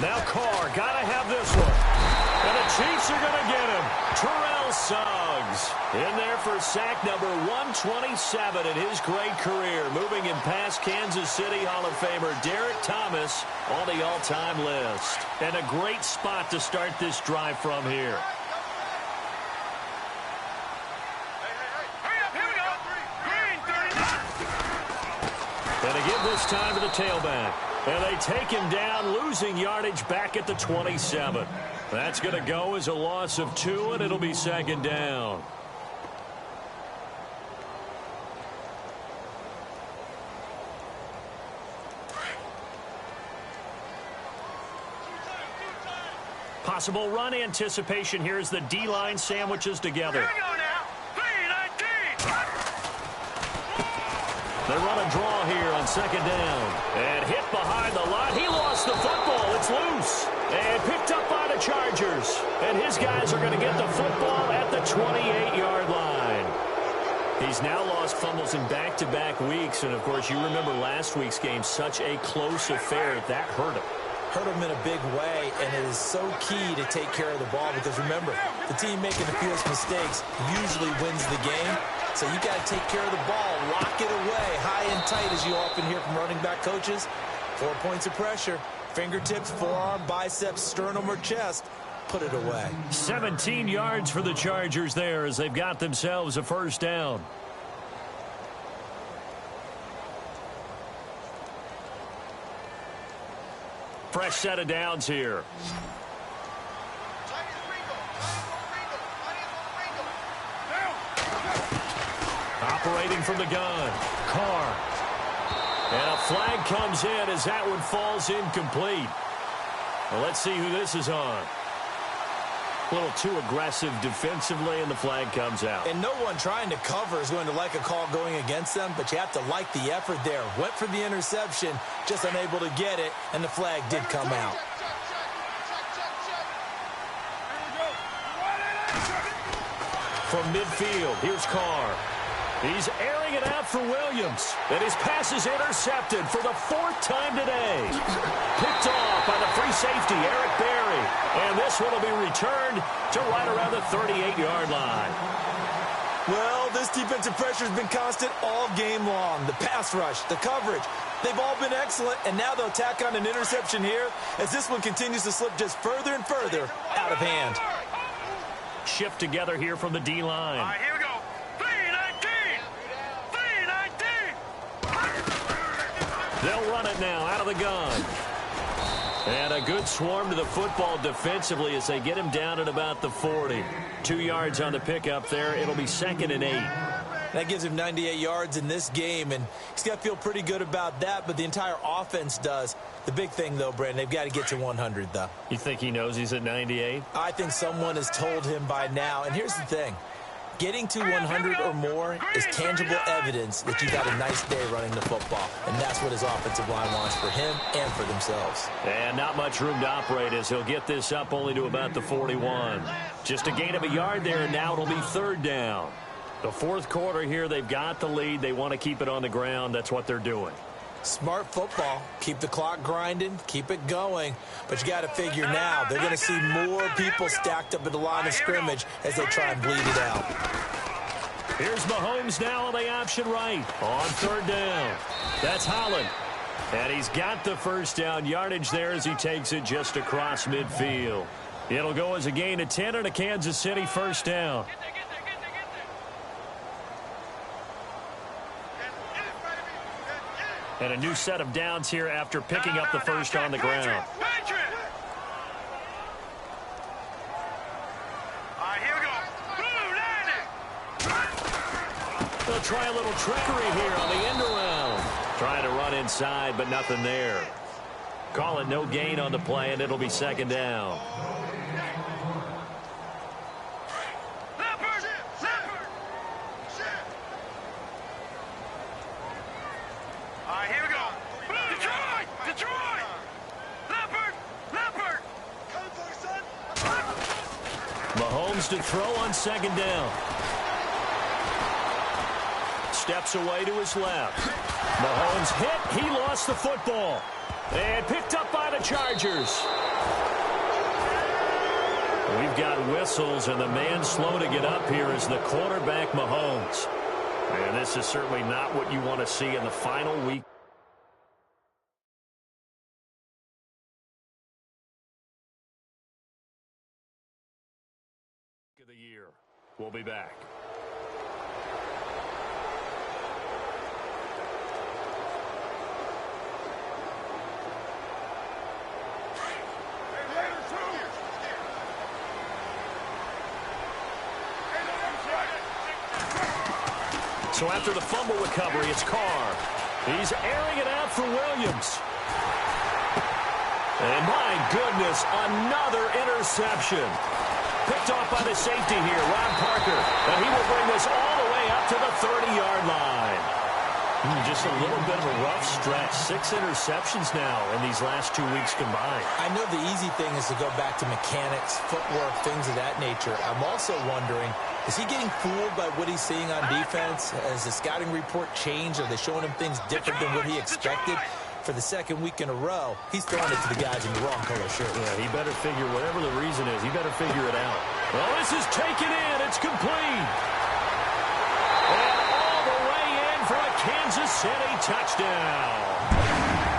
Now Carr, got to have this one. And the Chiefs are going to get him. Terrell Suggs in there for sack number 127 in his great career. Moving in past Kansas City Hall of Famer Derek Thomas on the all-time list. And a great spot to start this drive from here. And again this time to the tailback. And they take him down, losing yardage back at the 27. That's going to go as a loss of 2, and it'll be 2nd down. Possible run anticipation here as the D-line sandwiches together. Here we go now. 3-19. They run a draw here on 2nd down. And hit behind the line. He lost the football. It's loose. And picked up by the Chargers. And his guys are going to get the football at the 28-yard line. He's now lost fumbles in back-to-back weeks. And, of course, you remember last week's game, such a close affair. That hurt him. Hurt him in a big way, and it is so key to take care of the ball because, remember, the team making the fewest mistakes usually wins the game. So you got to take care of the ball, lock it away, high and tight, as you often hear from running back coaches. 4 points of pressure, fingertips, forearm, biceps, sternum, or chest. Put it away. 17 yards for the Chargers there as they've got themselves a 1st down. Fresh set of downs here. Operating from the gun. Carr. And a flag comes in as that one falls incomplete. Well, let's see who this is on. A little too aggressive defensively, and the flag comes out. And no one trying to cover is going to like a call going against them, but you have to like the effort there. Went for the interception, just unable to get it, and the flag did come out. From midfield, here's Carr. He's airing it out for Williams. And his pass is intercepted for the 4th time today. Picked off by the free safety, Eric Berry. And this one will be returned to right around the 38-yard line. Well, this defensive pressure has been constant all game long. The pass rush, the coverage, they've all been excellent. And now they'll tack on an interception here as this one continues to slip just further and further out of hand. Shift together here from the D-line. All right, here we go. 3-19. They'll run it now out of the gun. And a good swarm to the football defensively as they get him down at about the 40. 2 yards on the pickup there. It'll be 2nd and 8. That gives him 98 yards in this game, and he's got to feel pretty good about that, but the entire offense does. The big thing, though, Brandon, they've got to get to 100, though. You think he knows he's at 98? I think someone has told him by now, and here's the thing. Getting to 100 or more is tangible evidence that you've got a nice day running the football, and that's what his offensive line wants for him and for themselves. And not much room to operate as he'll get this up only to about the 41. Just a gain of a yard there, and now it'll be 3rd down. The 4th quarter here, they've got the lead. They want to keep it on the ground. That's what they're doing. Smart football. Keep the clock grinding. Keep it going. But you got to figure now, they're going to see more people stacked up at the line of scrimmage as they try and bleed it out. Here's Mahomes now on the option right. On 3rd down. That's Holland. And he's got the 1st down yardage there as he takes it just across midfield. It'll go as a gain of 10 and a Kansas City first down. And a new set of downs here after picking up the first on the ground. They'll try a little trickery here on the end around. Trying to run inside, but nothing there. Call it no gain on the play, and it'll be second down. Mahomes to throw on second down. Steps away to his left. Mahomes hit. He lost the football. And picked up by the Chargers. We've got whistles, and the man slow to get up here is the quarterback, Mahomes. And this is certainly not what you want to see in the final week of the year. We'll be back. So after the fumble recovery, it's Carr. He's airing it out for Williams. And my goodness, another interception. Picked off by the safety here, Ron Parker. And he will bring this all the way up to the 30-yard line. Just a little bit of a rough stretch. 6 interceptions now in these last 2 weeks combined. I know the easy thing is to go back to mechanics, footwork, things of that nature. I'm also wondering, is he getting fooled by what he's seeing on defense? Has the scouting report changed? Are they showing him things different than what he expected? For the second week in a row, he's throwing it to the guys in the wrong color shirt. Yeah, he better figure, whatever the reason is, he better figure it out. Well, this is taken in. It's complete. And all the way in for a Kansas City touchdown.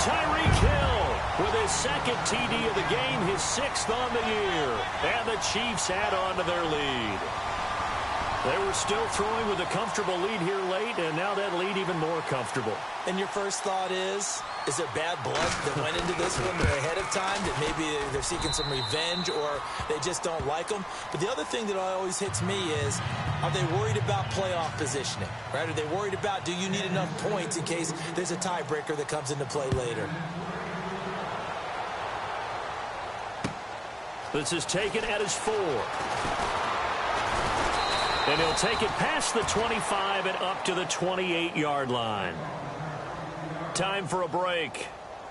Tyreek Hill with his second TD of the game, his 6th on the year. And the Chiefs add on to their lead. They were still throwing with a comfortable lead here late, and now that lead even more comfortable. And your first thought is there bad blood that went into this one ahead of time, that maybe they're seeking some revenge or they just don't like them? But the other thing that always hits me is, are they worried about playoff positioning, right? Are they worried about, do you need enough points in case there's a tiebreaker that comes into play later? This is taken at his 4. And he'll take it past the 25 and up to the 28-yard line. Time for a break.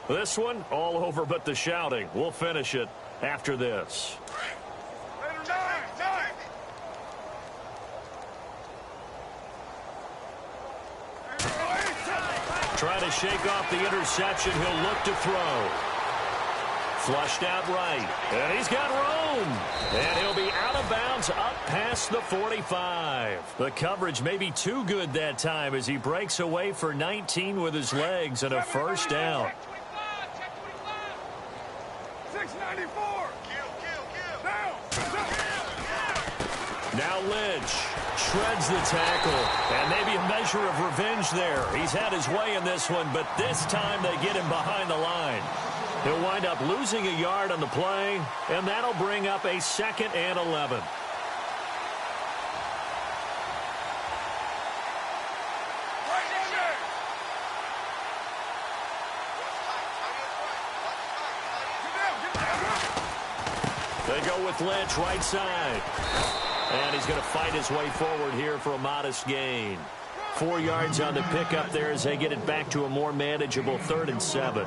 This one, all over but the shouting. We'll finish it after this. Trying to shake off the interception. He'll look to throw. Flushed out right. And he's got room. And he'll be out of bounds up past the 45. The coverage may be too good that time as he breaks away for 19 with his legs and a first down. 694. Now Lynch shreds the tackle. And maybe a measure of revenge there. He's had his way in this one, but this time they get him behind the line. He'll wind up losing a yard on the play, and that'll bring up a 2nd and 11. They go with Lynch right side. And he's going to fight his way forward here for a modest gain. 4 yards on the pickup there as they get it back to a more manageable 3rd and 7.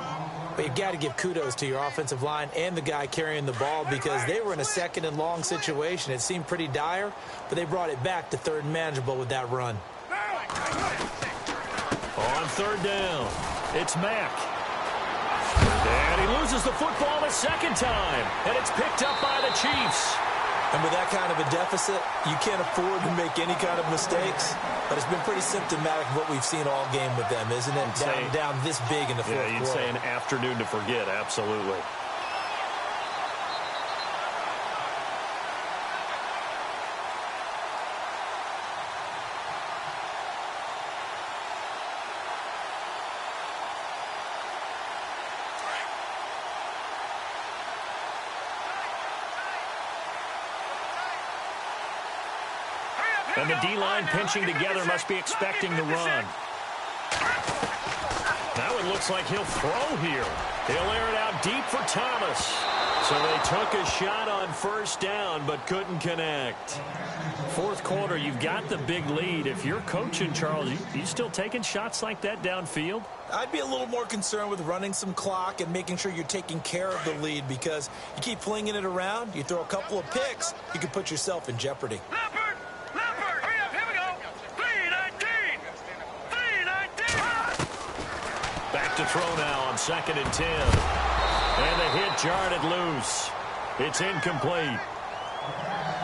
But you've got to give kudos to your offensive line and the guy carrying the ball, because they were in a 2nd and long situation. It seemed pretty dire, but they brought it back to 3rd and manageable with that run. On 3rd down, it's Mack. And he loses the football a 2nd time, and it's picked up by the Chiefs. And with that kind of a deficit, you can't afford to make any kind of mistakes. But it's been pretty symptomatic of what we've seen all game with them, isn't it? Down this big in the fourth quarter. Yeah, you'd say an afternoon to forget, absolutely. And the D-line pinching together must be expecting the run. Now it looks like he'll throw here. He'll air it out deep for Thomas. So they took a shot on first down but couldn't connect. Fourth quarter, you've got the big lead. If you're coaching, Charles, you still taking shots like that downfield? I'd be a little more concerned with running some clock and making sure you're taking care of the lead, because you keep flinging it around, you throw a couple of picks, you can put yourself in jeopardy. Leopard, hurry up, here we go. 3-19. Back to throw now on 2nd and 10. And the hit jarred it loose. It's incomplete.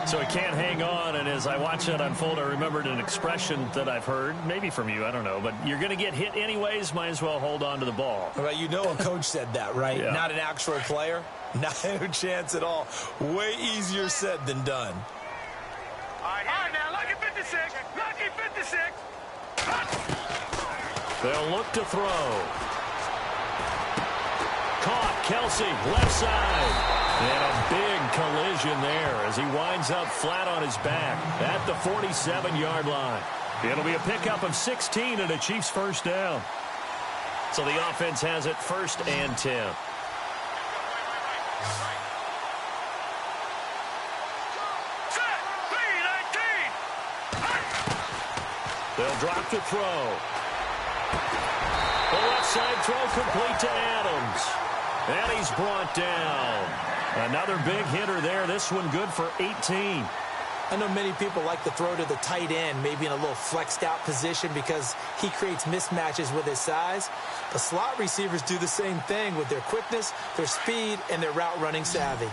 So he can't hang on, and as I watch that unfold, I remembered an expression that I've heard, maybe from you, I don't know, but you're going to get hit anyways, might as well hold on to the ball. Well, you know a coach said that, right? Yeah. Not an actual player. Not a chance at all. Way easier said than done. All right, now, lucky 56. Lucky 56. They'll look to throw. Caught, Kelsey, left side. And a big collision there as he winds up flat on his back at the 47-yard line. It'll be a pickup of 16 and a Chiefs first down. So the offense has it 1st and 10. They'll drop to throw. The left side throw complete to Adams. And he's brought down. Another big hitter there. This one good for 18. I know many people like to throw to the tight end, maybe in a little flexed out position because he creates mismatches with his size. But slot receivers do the same thing with their quickness, their speed, and their route running savvy.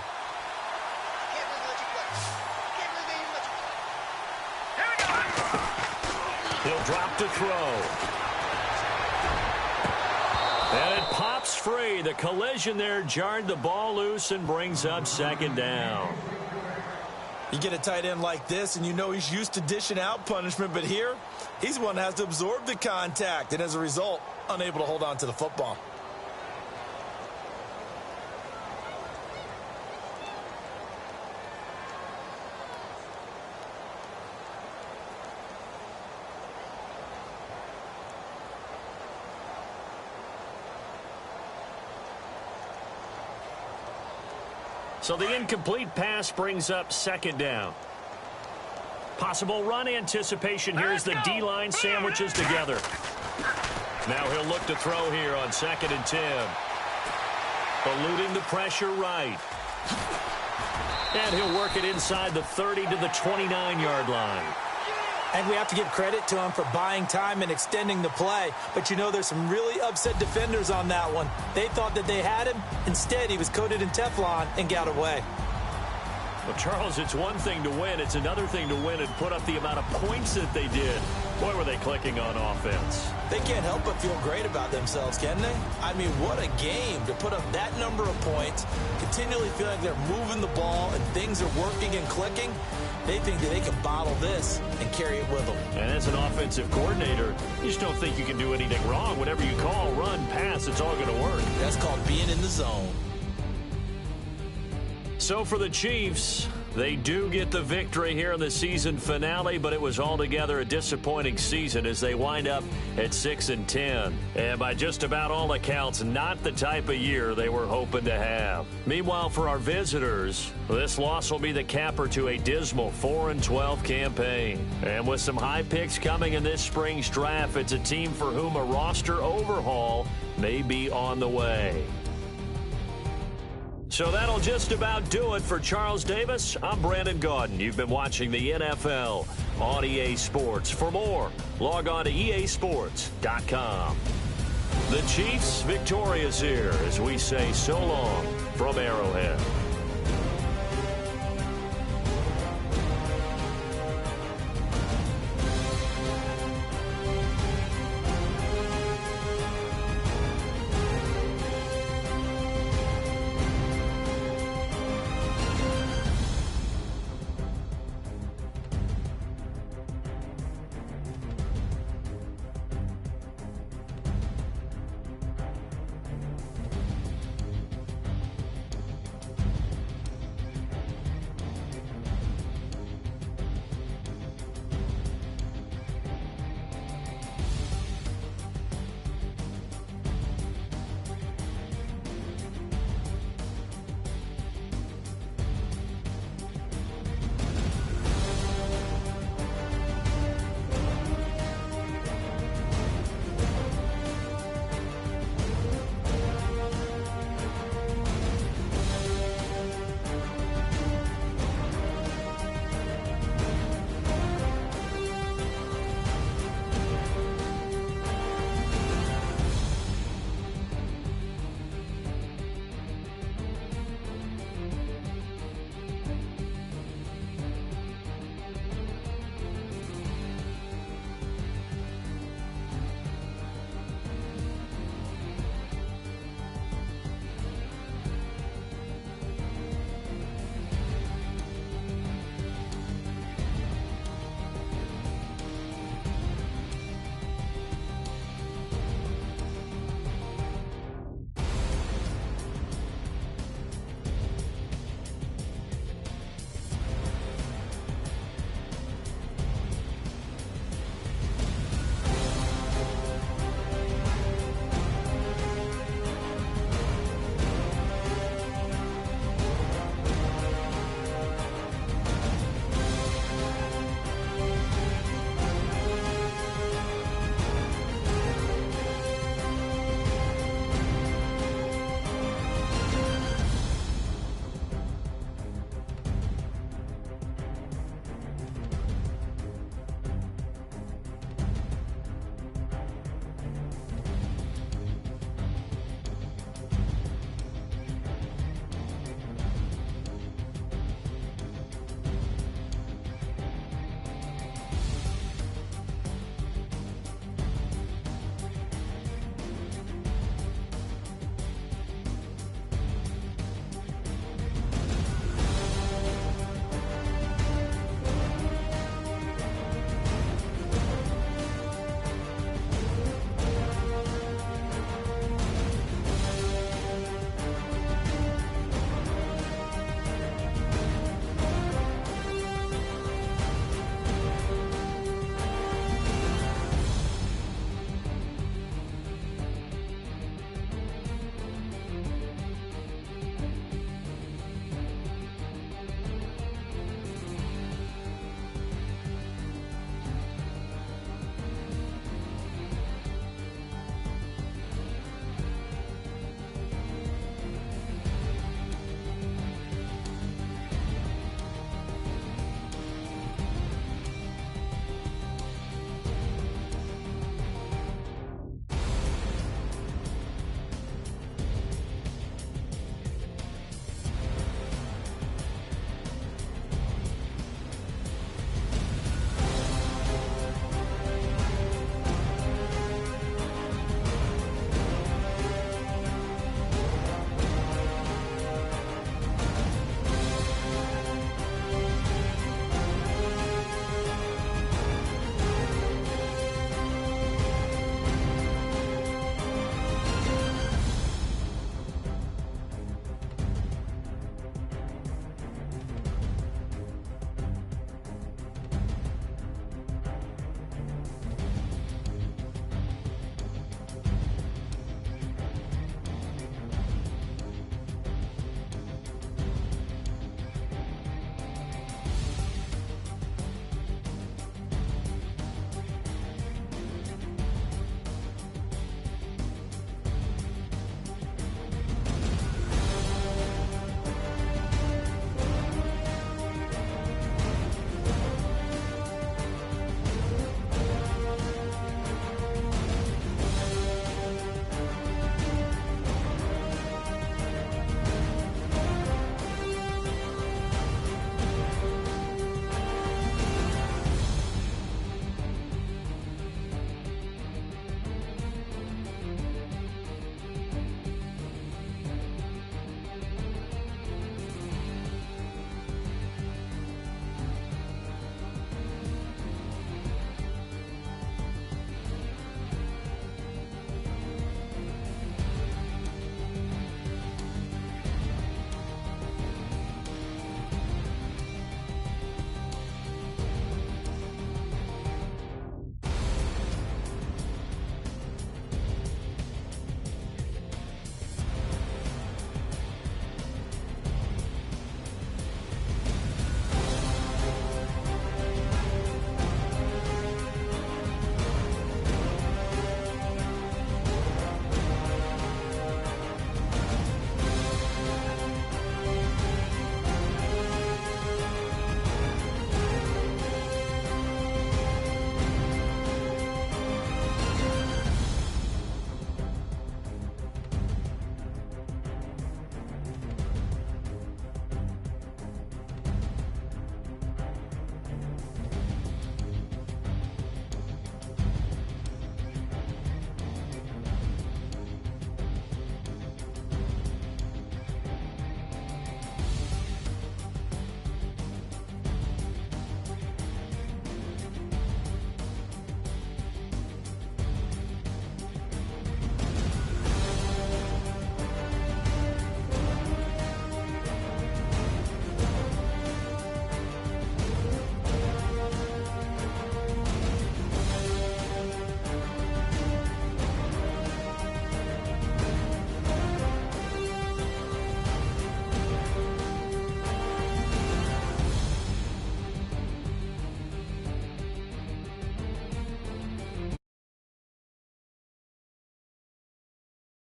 He'll drop to throw. And it pops free. The collision there jarred the ball loose and brings up 2nd down. You get a tight end like this, and you know he's used to dishing out punishment, but here, he's one that has to absorb the contact, and as a result, unable to hold on to the football. So the incomplete pass brings up 2nd down. Possible run anticipation here as the D-line sandwiches together. Now he'll look to throw here on 2nd and 10. Eluding the pressure right. And he'll work it inside the 30 to the 29-yard line. And we have to give credit to him for buying time and extending the play. But you know, there's some really upset defenders on that one. They thought that they had him. Instead, he was coated in Teflon and got away. Well, Charles, it's one thing to win. It's another thing to win and put up the amount of points that they did. Boy, were they clicking on offense. They can't help but feel great about themselves, can they? I mean, what a game to put up that number of points, continually feel like they're moving the ball and things are working and clicking. They think that they can bottle this and carry it with them. And as an offensive coordinator, you just don't think you can do anything wrong. Whatever you call, run, pass, it's all going to work. That's called being in the zone. So for the Chiefs, they do get the victory here in the season finale, but it was altogether a disappointing season as they wind up at 6 and 10. And by just about all accounts, not the type of year they were hoping to have. Meanwhile, for our visitors, this loss will be the capper to a dismal 4-12 campaign. And with some high picks coming in this spring's draft, it's a team for whom a roster overhaul may be on the way. So that'll just about do it for Charles Davis. I'm Brandon Gaudin. You've been watching the NFL on EA Sports. For more, log on to easports.com. The Chiefs victorious here as we say so long from Arrowhead.